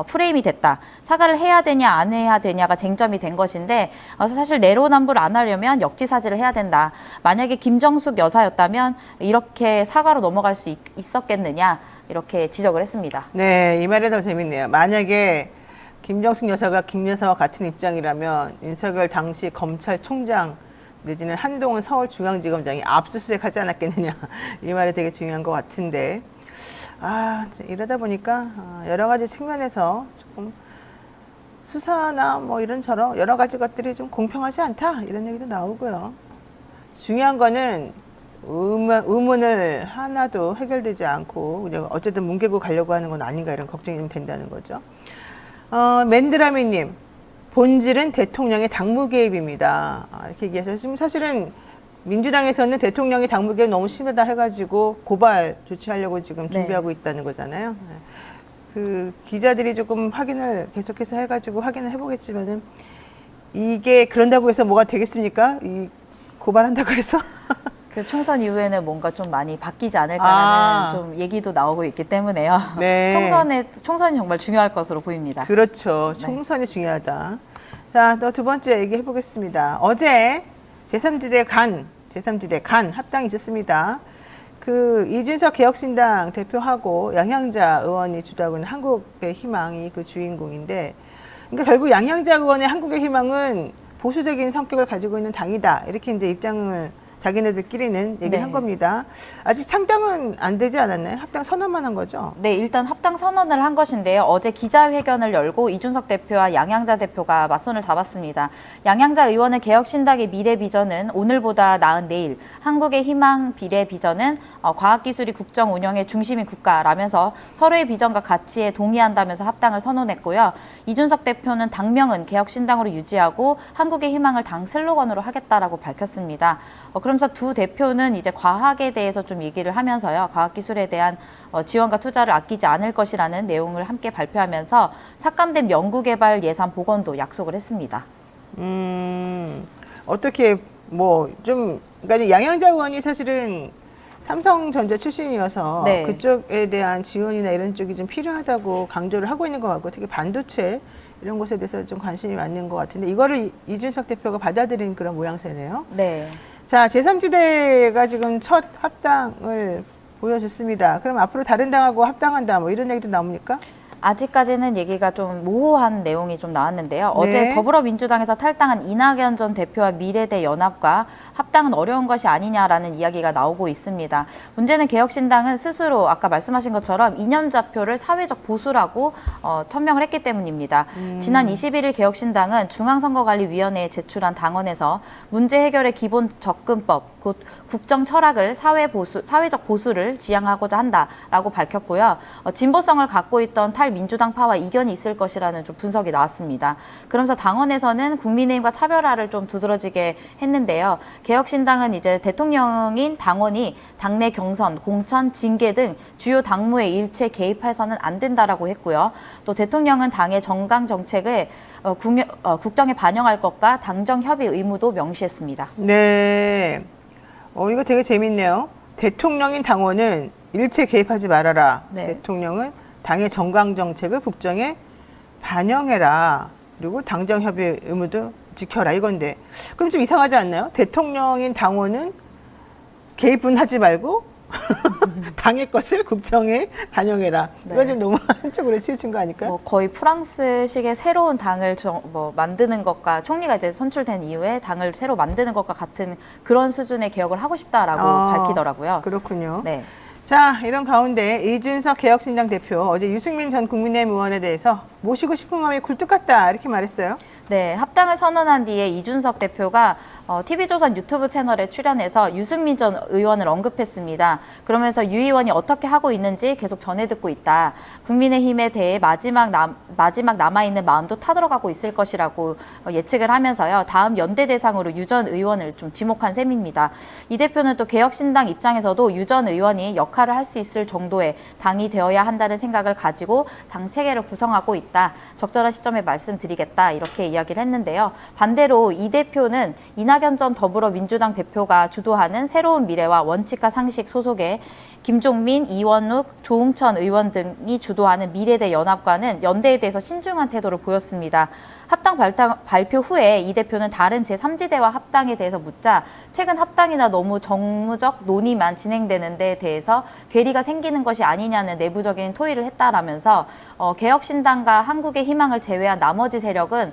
프레임이 됐다. 사과를 해야 되냐 안 해야 되냐가 쟁점이 된 것인데 사실 내로남불 안 하려면 역지사지를 해야 된다. 만약에 김정숙 여사였다면 이렇게 사과로 넘어갈 수 있었겠느냐 이렇게 지적을 했습니다. 네, 이 말이 더 재밌네요. 만약에 김정숙 여사가 김 여사와 같은 입장이라면 윤석열 당시 검찰총장 내지는 한동훈 서울중앙지검장이 압수수색하지 않았겠느냐, 이 말이 되게 중요한 것 같은데, 이러다 보니까 여러 가지 측면에서 조금 수사나 뭐 이런저런 여러 가지 것들이 좀 공평하지 않다 이런 얘기도 나오고요. 중요한 거는 의문을 하나도 해결되지 않고 어쨌든 뭉개고 가려고 하는 건 아닌가 이런 걱정이 좀 된다는 거죠. 맨드라미님, 본질은 대통령의 당무 개입입니다. 이렇게 얘기해서 지금 사실은 민주당에서는 대통령이 당무 개입 너무 심하다 해가지고 고발 조치하려고 지금 준비하고 있다는 거잖아요. 그 기자들이 조금 확인을 계속해서 해가지고 확인을 해보겠지만은 이게 그런다고 해서 뭐가 되겠습니까? 이 고발한다고 해서. 그 총선 이후에는 뭔가 좀 많이 바뀌지 않을까라는 좀 얘기도 나오고 있기 때문에요. 네. 총선이 정말 중요할 것으로 보입니다. 그렇죠. 총선이 중요하다. 자, 또 두 번째 얘기해 보겠습니다. 어제 제3지대 간 합당이 있었습니다. 그 이준석 개혁신당 대표하고 양향자 의원이 주도하고 있는 한국의 희망이 그 주인공인데, 그러니까 결국 양향자 의원의 한국의 희망은 보수적인 성격을 가지고 있는 당이다, 이렇게 이제 입장을 자기네들끼리는 얘기를 한 겁니다. 아직 창당은 안 되지 않았나요? 합당 선언만 한 거죠? 네, 일단 합당 선언을 한 것인데요. 어제 기자회견을 열고 이준석 대표와 양향자 대표가 맞손을 잡았습니다. 양향자 의원의 개혁신당의 미래 비전은 오늘보다 나은 내일, 한국의 희망 비례 비전은 과학기술이 국정 운영의 중심인 국가라면서 서로의 비전과 가치에 동의한다면서 합당을 선언했고요. 이준석 대표는 당명은 개혁신당으로 유지하고 한국의 희망을 당 슬로건으로 하겠다라고 밝혔습니다. 그러면서 두 대표는 이제 과학에 대해서 좀 얘기를 하면서요. 과학기술에 대한 지원과 투자를 아끼지 않을 것이라는 내용을 함께 발표하면서 삭감된 연구개발 예산 복원도 약속을 했습니다. 어떻게 뭐 좀 그러니까 양양자 의원이 사실은 삼성전자 출신이어서 네. 그쪽에 대한 지원이나 이런 쪽이 좀 필요하다고 강조를 하고 있는 것 같고 특히 반도체 이런 것에 대해서 좀 관심이 많은 것 같은데 이거를 이준석 대표가 받아들인 그런 모양새네요. 네. 자, 제3지대가 지금 첫 합당을 보여줬습니다. 그럼 앞으로 다른 당하고 합당한다 뭐 이런 얘기도 나옵니까? 아직까지는 얘기가 좀 모호한 내용이 좀 나왔는데요. 어제 네. 더불어민주당에서 탈당한 이낙연 전 대표와 미래대 연합과 합당은 어려운 것이 아니냐라는 이야기가 나오고 있습니다. 문제는 개혁신당은 스스로 아까 말씀하신 것처럼 이념좌표를 사회적 보수라고 천명을 했기 때문입니다. 지난 21일 개혁신당은 중앙선거관리위원회에 제출한 당원에서 문제 해결의 기본 접근법, 곧 국정 철학을 사회적 보수를 지향하고자 한다라고 밝혔고요. 진보성을 갖고 있던 탈민주당파와 이견이 있을 것이라는 좀 분석이 나왔습니다. 그러면서 당원에서는 국민의힘과 차별화를 좀 두드러지게 했는데요. 개혁신당은 이제 대통령인 당원이 당내 경선, 공천, 징계 등 주요 당무에 일체 개입해서는 안 된다라고 했고요. 또 대통령은 당의 정강 정책을 국정에 반영할 것과 당정 협의 의무도 명시했습니다. 네. 이거 되게 재밌네요. 대통령인 당원은 일체 개입하지 말아라. 네. 대통령은 당의 정강 정책을 국정에 반영해라. 그리고 당정 협의 의무도 지켜라 이건데 그럼 좀 이상하지 않나요? 대통령인 당원은 개입은 하지 말고 당의 것을 국정에 반영해라. 네. 이거 좀 너무 한쪽으로 치우친 거 아닐까요? 뭐 거의 프랑스식의 새로운 당을 만드는 것과 총리가 이제 선출된 이후에 당을 새로 만드는 것과 같은 그런 수준의 개혁을 하고 싶다라고 밝히더라고요. 그렇군요. 네. 자, 이런 가운데 이준석 개혁신당 대표 어제 유승민 전 국민의힘 의원에 대해서 모시고 싶은 마음이 굴뚝 같다 이렇게 말했어요. 네, 합당을 선언한 뒤에 이준석 대표가 TV조선 유튜브 채널에 출연해서 유승민 전 의원을 언급했습니다. 그러면서 유 의원이 어떻게 하고 있는지 계속 전해 듣고 있다. 국민의힘에 대해 마지막 남아있는 마음도 타들어가고 있을 것이라고 예측을 하면서요. 다음 연대 대상으로 유 전 의원을 좀 지목한 셈입니다. 이 대표는 또 개혁신당 입장에서도 유 전 의원이 역할을 할 수 있을 정도의 당이 되어야 한다는 생각을 가지고 당 체계를 구성하고 있다. 적절한 시점에 말씀드리겠다. 이렇게 이야기를 했는데요. 반대로 이 대표는 이낙연 전 더불어민주당 대표가 주도하는 새로운 미래와 원칙과 상식 소속의 김종민, 이원욱, 조응천 의원 등이 주도하는 미래대 연합과는 연대에 대해서 신중한 태도를 보였습니다. 합당 발표 후에 이 대표는 다른 제3지대와 합당에 대해서 묻자 최근 합당이나 너무 정무적 논의만 진행되는 데에 대해서 괴리가 생기는 것이 아니냐는 내부적인 토의를 했다라면서 개혁신당과 한국의 희망을 제외한 나머지 세력은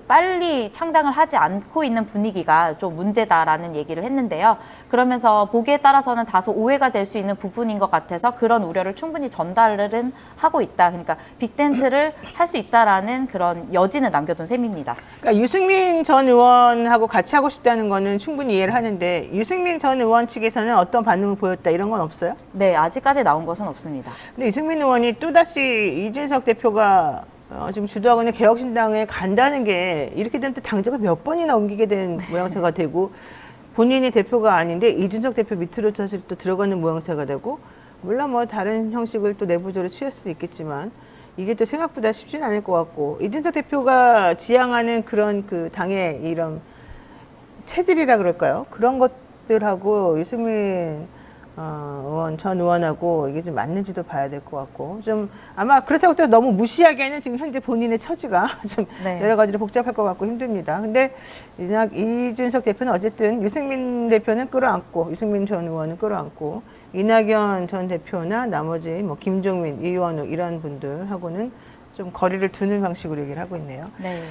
빨리 창당을 하지 않고 있는 분위기가 좀 문제다라는 얘기를 했는데요. 그러면서 보기에 따라서는 다소 오해가 될 수 있는 부분인 것 같아서 그런 우려를 충분히 전달은 하고 있다. 그러니까 빅텐트를 할 수 있다라는 그런 여지는 남겨둔 셈입니다. 그러니까 유승민 전 의원하고 같이 하고 싶다는 거는 충분히 이해를 하는데 유승민 전 의원 측에서는 어떤 반응을 보였다 이런 건 없어요? 네, 아직까지 나온 것은 없습니다. 근데 유승민 의원이 또다시 이준석 대표가 지금 주도하고 있는 개혁신당에 간다는 게 이렇게 되면 또 당적을 몇 번이나 옮기게 된 모양새가 되고 본인이 대표가 아닌데 이준석 대표 밑으로 사실 또 들어가는 모양새가 되고 물론 뭐 다른 형식을 또 내부적으로 취할 수도 있겠지만 이게 또 생각보다 쉽지는 않을 것 같고 이준석 대표가 지향하는 그런 그 당의 이런 체질이라 그럴까요? 그런 것들하고 유승민 전 의원하고 이게 좀 맞는지도 봐야 될 것 같고 좀 아마 그렇다고 또 너무 무시하기에는 지금 현재 본인의 처지가 좀 네. 여러 가지로 복잡할 것 같고 힘듭니다. 근데 이준석 대표는 어쨌든 유승민 대표는 끌어안고 유승민 전 의원은 끌어안고 이낙연 전 대표나 나머지 뭐 김종민, 이원욱 이런 분들하고는 좀 거리를 두는 방식으로 얘기를 하고 있네요. 네.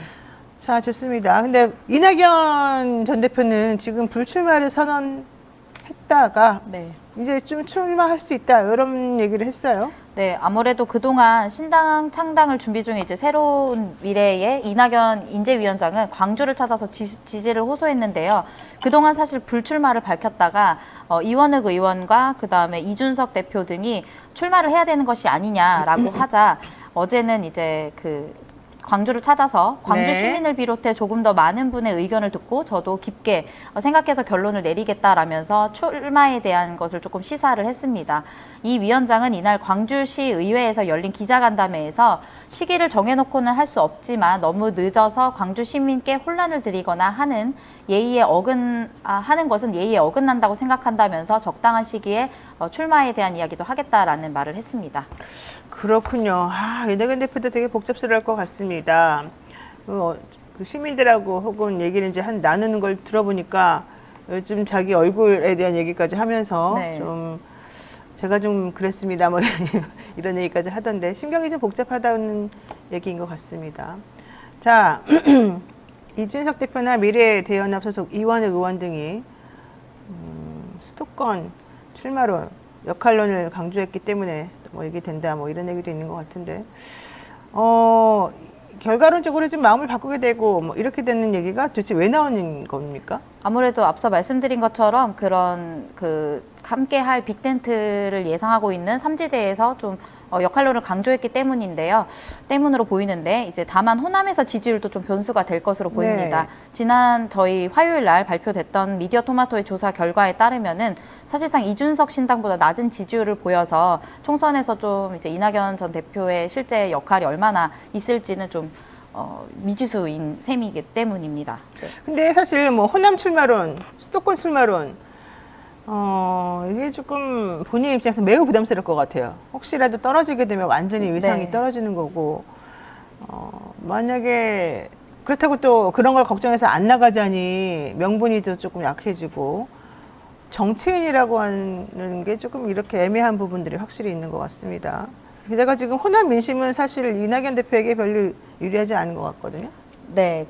자, 좋습니다. 근데 이낙연 전 대표는 지금 불출마를 선언했다가 네. 이제 좀 출마할 수 있다 이런 얘기를 했어요. 네, 아무래도 그동안 신당 창당을 준비 중에 이제 새로운 미래의 이낙연 인재위원장은 광주를 찾아서 지지를 호소했는데요. 그동안 사실 불출마를 밝혔다가 이원욱 의원과 그다음에 이준석 대표 등이 출마를 해야 되는 것이 아니냐라고 하자 어제는 이제 광주를 찾아서 광주 네. 시민을 비롯해 조금 더 많은 분의 의견을 듣고 저도 깊게 생각해서 결론을 내리겠다라면서 출마에 대한 것을 조금 시사를 했습니다. 이 위원장은 이날 광주시 의회에서 열린 기자간담회에서 시기를 정해놓고는 할 수 없지만 너무 늦어서 광주 시민께 혼란을 드리거나 하는 하는 것은 예의에 어긋난다고 생각한다면서 적당한 시기에 출마에 대한 이야기도 하겠다라는 말을 했습니다. 그렇군요. 이낙연 대표도 되게 복잡스러울 것 같습니다. 그 시민들하고 혹은 얘기를 이제 나누는 걸 들어보니까 요즘 자기 얼굴에 대한 얘기까지 하면서 네. 좀 제가 좀 그랬습니다. 뭐 이런 얘기까지 하던데 신경이 좀 복잡하다는 얘기인 것 같습니다. 자, 이준석 대표나 미래대연합 소속 이완욱 의원 등이 수도권 출마로 역할론을 강조했기 때문에 뭐 이게 된다 뭐 이런 얘기도 있는 것 같은데 결과론적으로 좀 마음을 바꾸게 되고 뭐 이렇게 되는 얘기가 도대체 왜 나오는 겁니까? 아무래도 앞서 말씀드린 것처럼 그런 함께 할 빅텐트를 예상하고 있는 삼지대에서 좀 역할론을 강조했기 때문으로 보이는데 이제 다만 호남에서 지지율도 좀 변수가 될 것으로 보입니다. 네. 지난 저희 화요일 날 발표됐던 미디어 토마토의 조사 결과에 따르면은 사실상 이준석 신당보다 낮은 지지율을 보여서 총선에서 좀 이제 이낙연 전 대표의 실제 역할이 얼마나 있을지는 좀 미지수인 셈이기 때문입니다. 네. 근데 사실 뭐 호남 출마론, 수도권 출마론 이게 조금 본인 입장에서 매우 부담스러울 것 같아요. 혹시라도 떨어지게 되면 완전히 위상이 네. 떨어지는 거고 만약에 그렇다고 또 그런 걸 걱정해서 안 나가자니 명분이 또 조금 약해지고 정치인이라고 하는 게 조금 이렇게 애매한 부분들이 확실히 있는 것 같습니다. 게다가 지금 호남 민심은 사실 이낙연 대표에게 별로 유리하지 않은 것 같거든요. 네,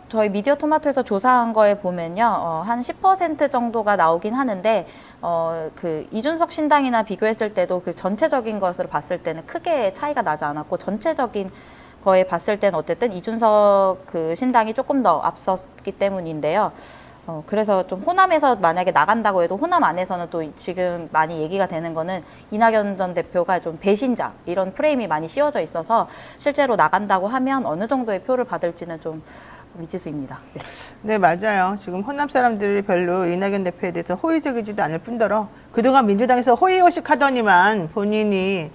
저희 미디어 토마토에서 조사한 거에 보면요, 한 10% 정도가 나오긴 하는데, 이준석 신당이나 비교했을 때도 그 전체적인 것으로 봤을 때는 크게 차이가 나지 않았고, 전체적인 거에 봤을 때는 어쨌든 이준석 신당이 조금 더 앞섰기 때문인데요. 그래서 좀 호남에서 만약에 나간다고 해도 호남 안에서는 또 지금 많이 얘기가 되는 거는 이낙연 전 대표가 좀 배신자 이런 프레임이 많이 씌워져 있어서 실제로 나간다고 하면 어느 정도의 표를 받을지는 좀 미지수입니다. 네. 네, 맞아요. 지금 호남 사람들이 별로 이낙연 대표에 대해서 호의적이지도 않을 뿐더러 그동안 민주당에서 호의호식 하더니만 본인이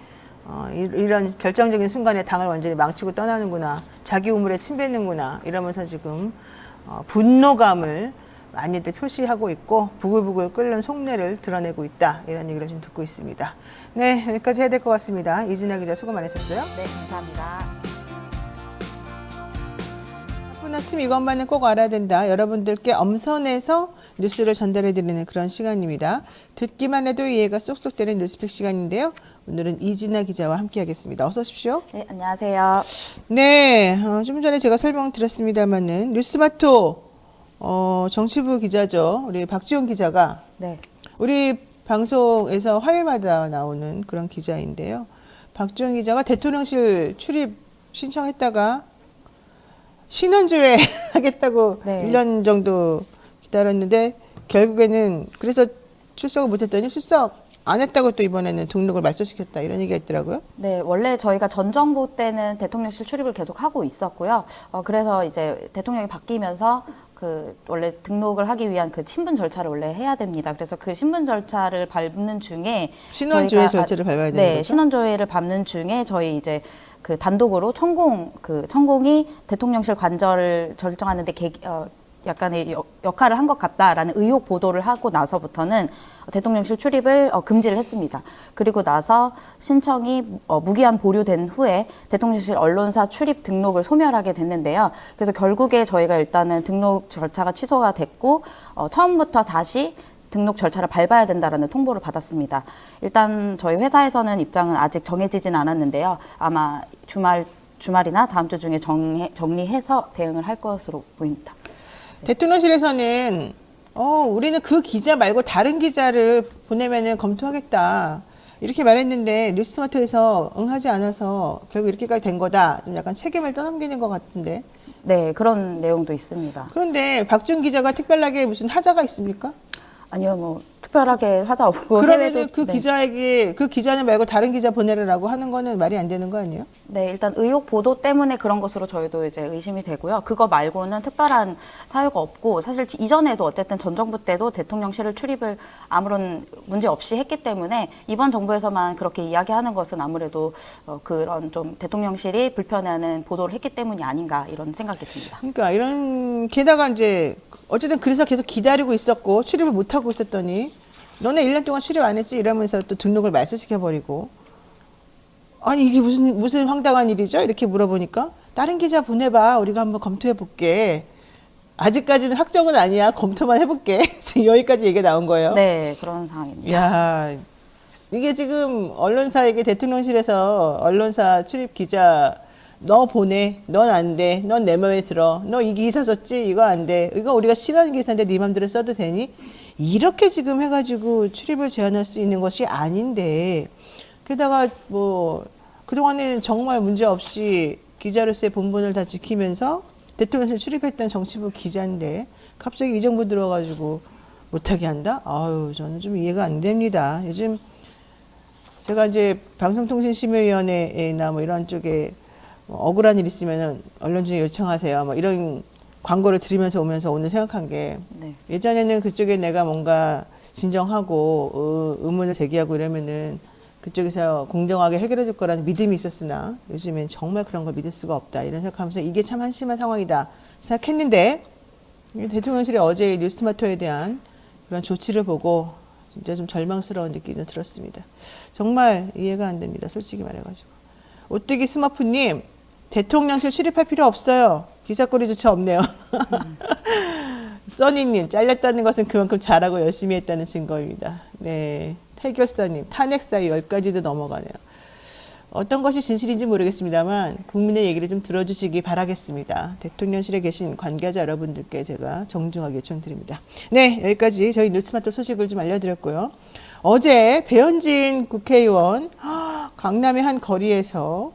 이런 결정적인 순간에 당을 완전히 망치고 떠나는구나. 자기 우물에 침 뱉는구나. 이러면서 지금 분노감을 많이들 표시하고 있고 부글부글 끓는 속내를 드러내고 있다. 이런 얘기를 좀 듣고 있습니다. 네, 여기까지 해야 될 것 같습니다. 이진아 기자 수고 많으셨어요. 네, 감사합니다. 바쁜 아침 이것만은 꼭 알아야 된다. 여러분들께 엄선해서 뉴스를 전달해드리는 그런 시간입니다. 듣기만 해도 이해가 쏙쏙 되는 뉴스팩 시간인데요. 오늘은 이진아 기자와 함께하겠습니다. 어서 오십시오. 네, 안녕하세요. 네, 좀 전에 제가 설명드렸습니다만은 뉴스마토 정치부 기자죠. 우리 박지훈 기자가 네. 우리 방송에서 화요일마다 나오는 그런 기자인데요. 박지훈 기자가 대통령실 출입 신청했다가 신원조회 하겠다고 네. 1년 정도 기다렸는데 결국에는 그래서 출석을 못했더니 출석 안 했다고 또 이번에는 등록을 말소시켰다 이런 얘기가 있더라고요. 네, 원래 저희가 전 정부 때는 대통령실 출입을 계속 하고 있었고요. 그래서 이제 대통령이 바뀌면서 원래 등록을 하기 위한 신분 절차를 원래 해야 됩니다. 그래서 그 신분 절차를 밟는 중에 신원조회 절차를 밟아야 되는 네, 거죠? 신원조회를 밟는 중에 저희 이제 단독으로 천공이 대통령실 관절을 결정하는데 약간의 역할을 한 것 같다라는 의혹 보도를 하고 나서부터는 대통령실 출입을 금지를 했습니다. 그리고 나서 신청이 무기한 보류된 후에 대통령실 언론사 출입 등록을 소멸하게 됐는데요. 그래서 결국에 저희가 일단은 등록 절차가 취소가 됐고 처음부터 다시 등록 절차를 밟아야 된다라는 통보를 받았습니다. 일단 저희 회사에서는 입장은 아직 정해지진 않았는데요. 아마 주말이나 다음 주 중에 정리해서 대응을 할 것으로 보입니다. 대통령실에서는 우리는 그 기자 말고 다른 기자를 보내면은 검토하겠다 이렇게 말했는데 뉴스토마토에서 응하지 않아서 결국 이렇게까지 된 거다. 좀 약간 책임을 떠넘기는 것 같은데. 네, 그런 내용도 있습니다. 그런데 박준 기자가 특별하게 무슨 하자가 있습니까? 아니요, 뭐 특별하게 하자 없고 그러면은 해외도 그 기자에게 그 기자는 말고 다른 기자 보내라고 하는 거는 말이 안 되는 거 아니에요? 네, 일단 의혹 보도 때문에 그런 것으로 저희도 이제 의심이 되고요. 그거 말고는 특별한 사유가 없고 사실 이전에도 어쨌든 전 정부 때도 대통령실을 출입을 아무런 문제 없이 했기 때문에 이번 정부에서만 그렇게 이야기하는 것은 아무래도 그런 좀 대통령실이 불편해하는 보도를 했기 때문이 아닌가 이런 생각이 듭니다. 그러니까 이런 게다가 이제 어쨌든 그래서 계속 기다리고 있었고 출입을 못 하고 있었더니 너네 1년 동안 출입 안 했지 이러면서 또 등록을 말소시켜 버리고 아니 이게 무슨 황당한 일이죠? 이렇게 물어보니까 다른 기자 보내봐 우리가 한번 검토해 볼게. 아직까지는 확정은 아니야. 검토만 해볼게. 지금 여기까지 얘기가 나온 거예요. 네, 그런 상황입니다. 야 이게 지금 언론사에게 대통령실에서 언론사 출입 기자 너 보내, 넌 안 돼, 넌 내 맘에 들어, 너 이 기사 썼지, 이거 안 돼, 이거 우리가 싫어하는 기사인데 네 맘대로 써도 되니? 이렇게 지금 해가지고 출입을 제한할 수 있는 것이 아닌데 게다가 뭐 그동안에는 정말 문제 없이 기자로서의 본분을 다 지키면서 대통령실 출입했던 정치부 기자인데 갑자기 이 정부 들어가지고 못하게 한다? 아유 저는 좀 이해가 안 됩니다. 요즘 제가 이제 방송통신심의위원회나 뭐 이런 쪽에 뭐 억울한 일 있으면은 언론 중에 요청하세요. 뭐 이런 광고를 들으면서 오면서 오늘 생각한 게 네. 예전에는 그쪽에 내가 뭔가 진정하고 의문을 제기하고 이러면은 그쪽에서 공정하게 해결해 줄 거라는 믿음이 있었으나 요즘엔 정말 그런 걸 믿을 수가 없다 이런 생각하면서 이게 참 한심한 상황이다 생각했는데 대통령실이 어제 뉴스토마토에 대한 그런 조치를 보고 진짜 좀 절망스러운 느낌이 들었습니다. 정말 이해가 안 됩니다. 솔직히 말해가지고. 오뜨기 스머프님 대통령실 출입할 필요 없어요. 기사거리조차 없네요. 써니님 잘렸다는 것은 그만큼 잘하고 열심히 했다는 증거입니다. 네, 태결사님 탄핵 사유 10가지도 넘어가네요. 어떤 것이 진실인지 모르겠습니다만 국민의 얘기를 좀 들어주시기 바라겠습니다. 대통령실에 계신 관계자 여러분들께 제가 정중하게 요청드립니다. 네, 여기까지 저희 뉴스마트 소식을 좀 알려드렸고요. 어제 배현진 국회의원 강남의 한 거리에서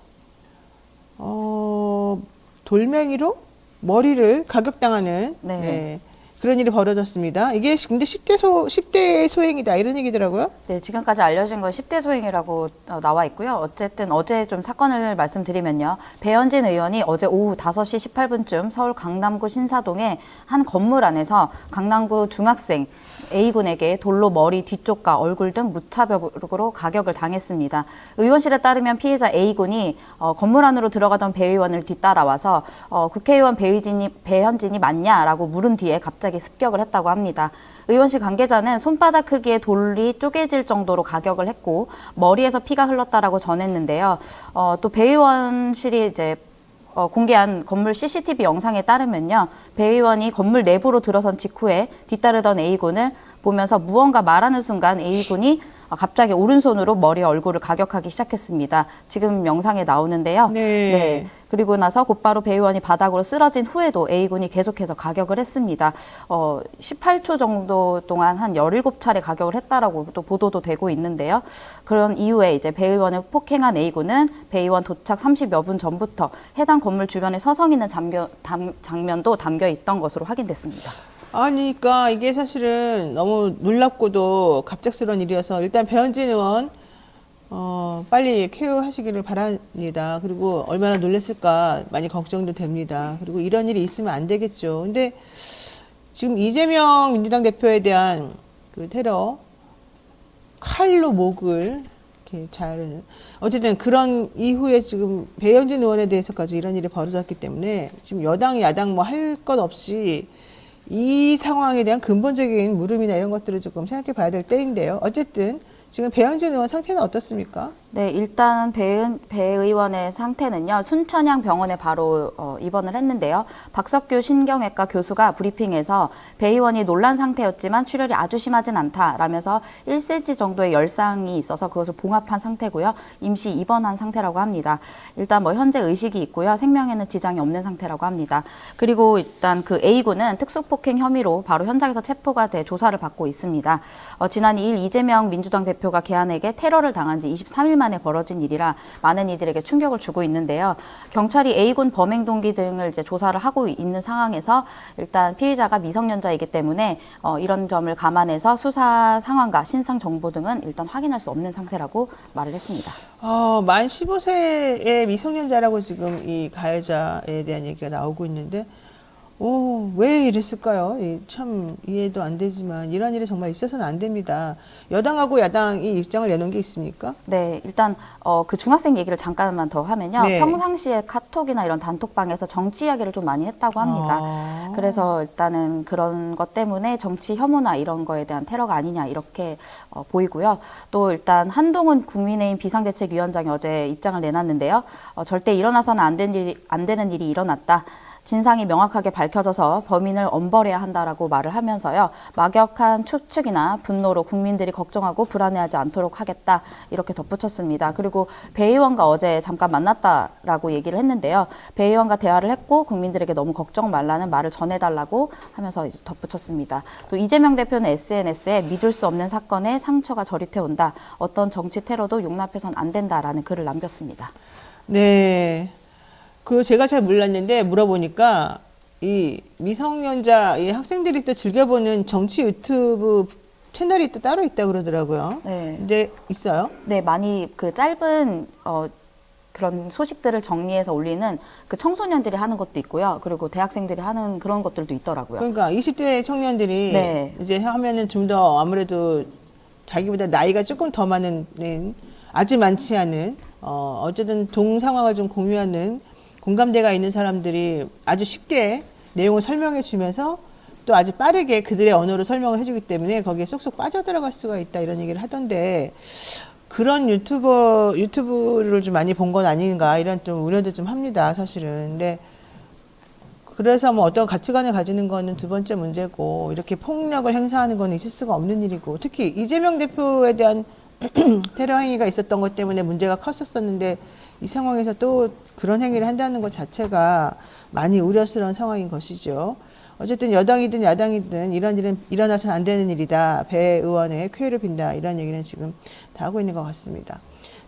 돌멩이로 머리를 가격당하는 네. 그런 일이 벌어졌습니다. 이게 근데 10대 소행이다 이런 얘기더라고요. 네, 지금까지 알려진 건 10대 소행이라고 나와 있고요. 어쨌든 어제 좀 사건을 말씀드리면요. 배현진 의원이 어제 오후 5시 18분쯤 서울 강남구 신사동의 한 건물 안에서 강남구 중학생 A군에게 돌로 머리 뒤쪽과 얼굴 등 무차별적으로 가격을 당했습니다. 의원실에 따르면 피해자 A군이 건물 안으로 들어가던 배 의원을 뒤따라와서 국회의원 배현진이 맞냐라고 물은 뒤에 갑자기 습격을 했다고 합니다. 의원실 관계자는 손바닥 크기의 돌이 쪼개질 정도로 가격을 했고 머리에서 피가 흘렀다라고 전했는데요. 또 배 의원실이 이제 공개한 건물 CCTV 영상에 따르면요. 배 의원이 건물 내부로 들어선 직후에 뒤따르던 A군을 보면서 무언가 말하는 순간 A군이 갑자기 오른손으로 머리 얼굴을 가격하기 시작했습니다. 지금 영상에 나오는데요. 네. 그리고 나서 곧바로 배 의원이 바닥으로 쓰러진 후에도 A군이 계속해서 가격을 했습니다. 18초 정도 동안 한 17차례 가격을 했다라고 또 보도도 되고 있는데요. 그런 이후에 이제 배 의원을 폭행한 A군은 배 의원 도착 30여 분 전부터 해당 건물 주변에 서성이는 장면도 담겨 있던 것으로 확인됐습니다. 아니, 그러니까 이게 사실은 너무 놀랍고도 갑작스러운 일이어서 일단 배현진 의원 빨리 쾌유하시기를 바랍니다. 그리고 얼마나 놀랐을까 많이 걱정도 됩니다. 그리고 이런 일이 있으면 안 되겠죠. 근데 지금 이재명 민주당 대표에 대한 그 테러 칼로 목을 이렇게 잘 어쨌든 그런 이후에 지금 배현진 의원에 대해서까지 이런 일이 벌어졌기 때문에 지금 여당 야당 뭐 할 것 없이 이 상황에 대한 근본적인 물음이나 이런 것들을 조금 생각해 봐야 될 때인데요. 어쨌든 지금 배현진 의원 상태는 어떻습니까? 네, 일단 배 의원의 상태는요. 순천향 병원에 바로 입원을 했는데요. 박석규 신경외과 교수가 브리핑에서 배 의원이 놀란 상태였지만 출혈이 아주 심하진 않다라면서 1cm 정도의 열상이 있어서 그것을 봉합한 상태고요. 임시 입원한 상태라고 합니다. 일단 뭐 현재 의식이 있고요. 생명에는 지장이 없는 상태라고 합니다. 그리고 일단 그 A군은 특수폭행 혐의로 바로 현장에서 체포가 돼 조사를 받고 있습니다. 지난 2일 이재명 민주당 대표가 개안에게 테러를 당한 지 23일 만에 벌어진 일이라 많은 이들에게 충격을 주고 있는데요. 경찰이 A군 범행 동기 등을 이제 조사를 하고 있는 상황에서 일단 피의자가 미성년자이기 때문에 이런 점을 감안해서 수사 상황과 신상 정보 등은 일단 확인할 수 없는 상태라고 말을 했습니다. 만 15세의 미성년자라고 지금 이 가해자에 대한 얘기가 나오고 있는데, 왜 이랬을까요? 참 이해도 안 되지만 이런 일이 정말 있어서는 안 됩니다. 여당하고 야당이 입장을 내놓은 게 있습니까? 네, 일단 그 중학생 얘기를 잠깐만 더 하면요. 네. 평상시에 카톡이나 이런 단톡방에서 정치 이야기를 좀 많이 했다고 합니다. 그래서 일단은 그런 것 때문에 정치 혐오나 이런 거에 대한 테러가 아니냐 이렇게 보이고요. 또 일단 한동훈 국민의힘 비상대책위원장이 어제 입장을 내놨는데요. 절대 일어나서는 안 되는 일이 일어났다. 진상이 명확하게 밝혀져서 범인을 엄벌해야 한다라고 말을 하면서요. 막역한 추측이나 분노로 국민들이 걱정하고 불안해하지 않도록 하겠다. 이렇게 덧붙였습니다. 그리고 배 의원과 어제 잠깐 만났다라고 얘기를 했는데요. 배 의원과 대화를 했고 국민들에게 너무 걱정 말라는 말을 전해달라고 하면서 덧붙였습니다. 또 이재명 대표는 SNS에 믿을 수 없는 사건에 상처가 저릿해온다. 어떤 정치 테러도 용납해서는 안 된다라는 글을 남겼습니다. 네. 제가 잘 몰랐는데 물어보니까 이 미성년자 이 학생들이 또 즐겨보는 정치 유튜브 채널이 또 따로 있다 그러더라고요. 네. 근데 있어요? 네, 많이 그 짧은 그런 소식들을 정리해서 올리는 그 청소년들이 하는 것도 있고요. 그리고 대학생들이 하는 그런 것들도 있더라고요. 그러니까 20대 청년들이 네. 이제 하면은 좀 더 아무래도 자기보다 나이가 조금 더 많은 아주 많지 않은 어쨌든 동 상황을 좀 공유하는 공감대가 있는 사람들이 아주 쉽게 내용을 설명해 주면서 또 아주 빠르게 그들의 언어로 설명을 해주기 때문에 거기에 쏙쏙 빠져들어갈 수가 있다 이런 얘기를 하던데 그런 유튜브를 좀 많이 본 건 아닌가 이런 좀 우려도 좀 합니다 사실은. 근데 그래서 뭐 어떤 가치관을 가지는 거는 두 번째 문제고 이렇게 폭력을 행사하는 건 있을 수가 없는 일이고 특히 이재명 대표에 대한 테러 행위가 있었던 것 때문에 문제가 컸었었는데 이 상황에서 또 그런 행위를 한다는 것 자체가 많이 우려스러운 상황인 것이죠. 어쨌든 여당이든 야당이든 이런 일은 일어나서는 안 되는 일이다. 배 의원의 쾌유를 빈다. 이런 얘기는 지금 다 하고 있는 것 같습니다.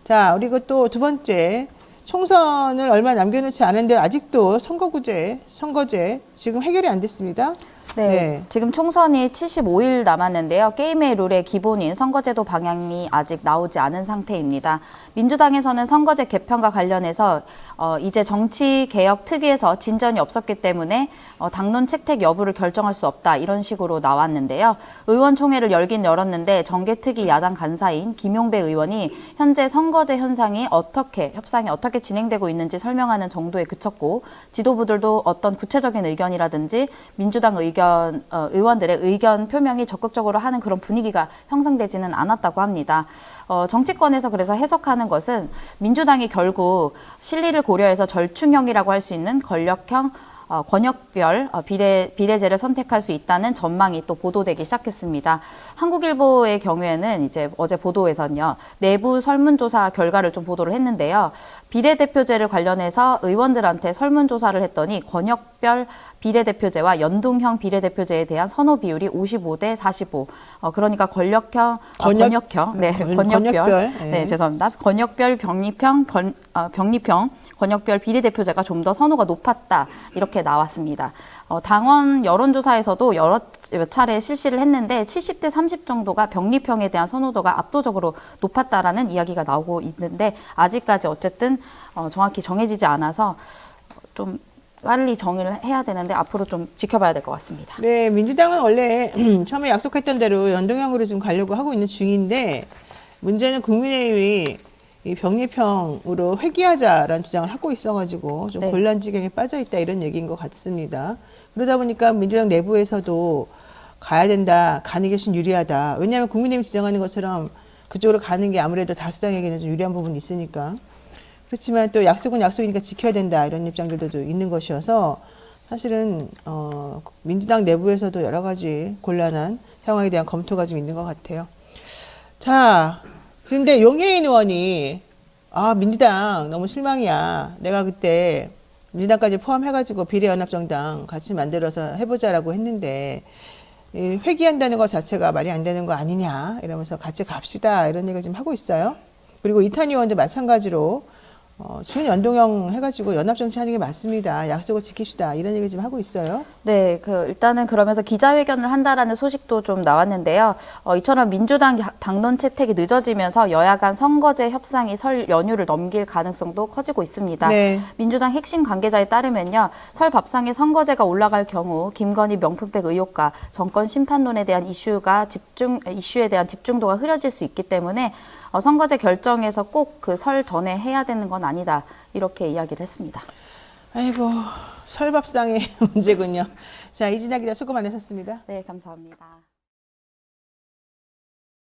자, 그리고 또 두 번째 총선을 얼마 남겨놓지 않은데 아직도 선거제 지금 해결이 안 됐습니다. 네, 지금 총선이 75일 남았는데요. 게임의 룰의 기본인 선거제도 방향이 아직 나오지 않은 상태입니다. 민주당에서는 선거제 개편과 관련해서 이제 정치개혁 특위에서 진전이 없었기 때문에 당론 채택 여부를 결정할 수 없다 이런 식으로 나왔는데요. 의원총회를 열긴 열었는데 정개특위 야당 간사인 김용배 의원이 현재 선거제 협상이 어떻게 진행되고 있는지 설명하는 정도에 그쳤고 지도부들도 어떤 구체적인 의견이라든지 민주당 의원들의 의견 표명이 적극적으로 하는 그런 분위기가 형성되지는 않았다고 합니다. 정치권에서 그래서 해석하는 것은 민주당이 결국 실리를 고려해서 절충형이라고 할 수 있는 권역별 비례제를 선택할 수 있다는 전망이 또 보도되기 시작했습니다. 한국일보의 경우에는 이제 어제 보도에서는요, 내부 설문조사 결과를 좀 보도를 했는데요. 비례대표제를 관련해서 의원들한테 설문조사를 했더니 권역별 비례대표제와 연동형 비례대표제에 대한 선호 비율이 55대 45. 그러니까 권역별. 네, 죄송합니다. 권역별 병립형, 권역별 비례대표제가 좀 더 선호가 높았다. 이렇게 나왔습니다. 당원 여론조사에서도 여러 차례 실시를 했는데 70대 30 정도가 병립형에 대한 선호도가 압도적으로 높았다라는 이야기가 나오고 있는데 아직까지 어쨌든 정확히 정해지지 않아서 좀 빨리 정의를 해야 되는데 앞으로 좀 지켜봐야 될 것 같습니다. 네, 민주당은 원래 처음에 약속했던 대로 연동형으로 지금 가려고 하고 있는 중인데 문제는 국민의힘이 이 병립형으로 회귀하자라는 주장을 하고 있어가지고 좀 곤란지경에 빠져 있다 이런 얘기인 것 같습니다. 그러다 보니까 민주당 내부에서도 가야 된다, 가는 게 훨씬 유리하다. 왜냐하면 국민의힘이 주장하는 것처럼 그쪽으로 가는 게 아무래도 다수당에게는 좀 유리한 부분이 있으니까. 그렇지만 또 약속은 약속이니까 지켜야 된다 이런 입장들도 있는 것이어서 사실은 민주당 내부에서도 여러 가지 곤란한 상황에 대한 검토가 좀 있는 것 같아요. 자, 근데 용혜인 의원이 민주당 너무 실망이야. 내가 그때 민주당까지 포함해가지고 비례연합정당 같이 만들어서 해보자라고 했는데 회귀한다는 것 자체가 말이 안 되는 거 아니냐 이러면서 같이 갑시다 이런 얘기를 좀 하고 있어요. 그리고 이탄 의원도 마찬가지로 준연동형 해가지고 연합정치하는 게 맞습니다. 약속을 지킵시다. 이런 얘기 지금 하고 있어요. 네, 일단은 그러면서 기자회견을 한다라는 소식도 좀 나왔는데요. 이처럼 민주당 당론 채택이 늦어지면서 여야 간 선거제 협상이 설 연휴를 넘길 가능성도 커지고 있습니다. 네. 민주당 핵심 관계자에 따르면요. 설 밥상에 선거제가 올라갈 경우 김건희 명품백 의혹과 정권 심판론에 대한 이슈에 대한 집중도가 흐려질 수 있기 때문에 선거제 결정에서 꼭 그 설 전에 해야 되는 건 아니다. 이렇게 이야기를 했습니다. 아이고, 설밥상의 문제군요. 자, 이진아 기자 수고 많으셨습니다. 네, 감사합니다.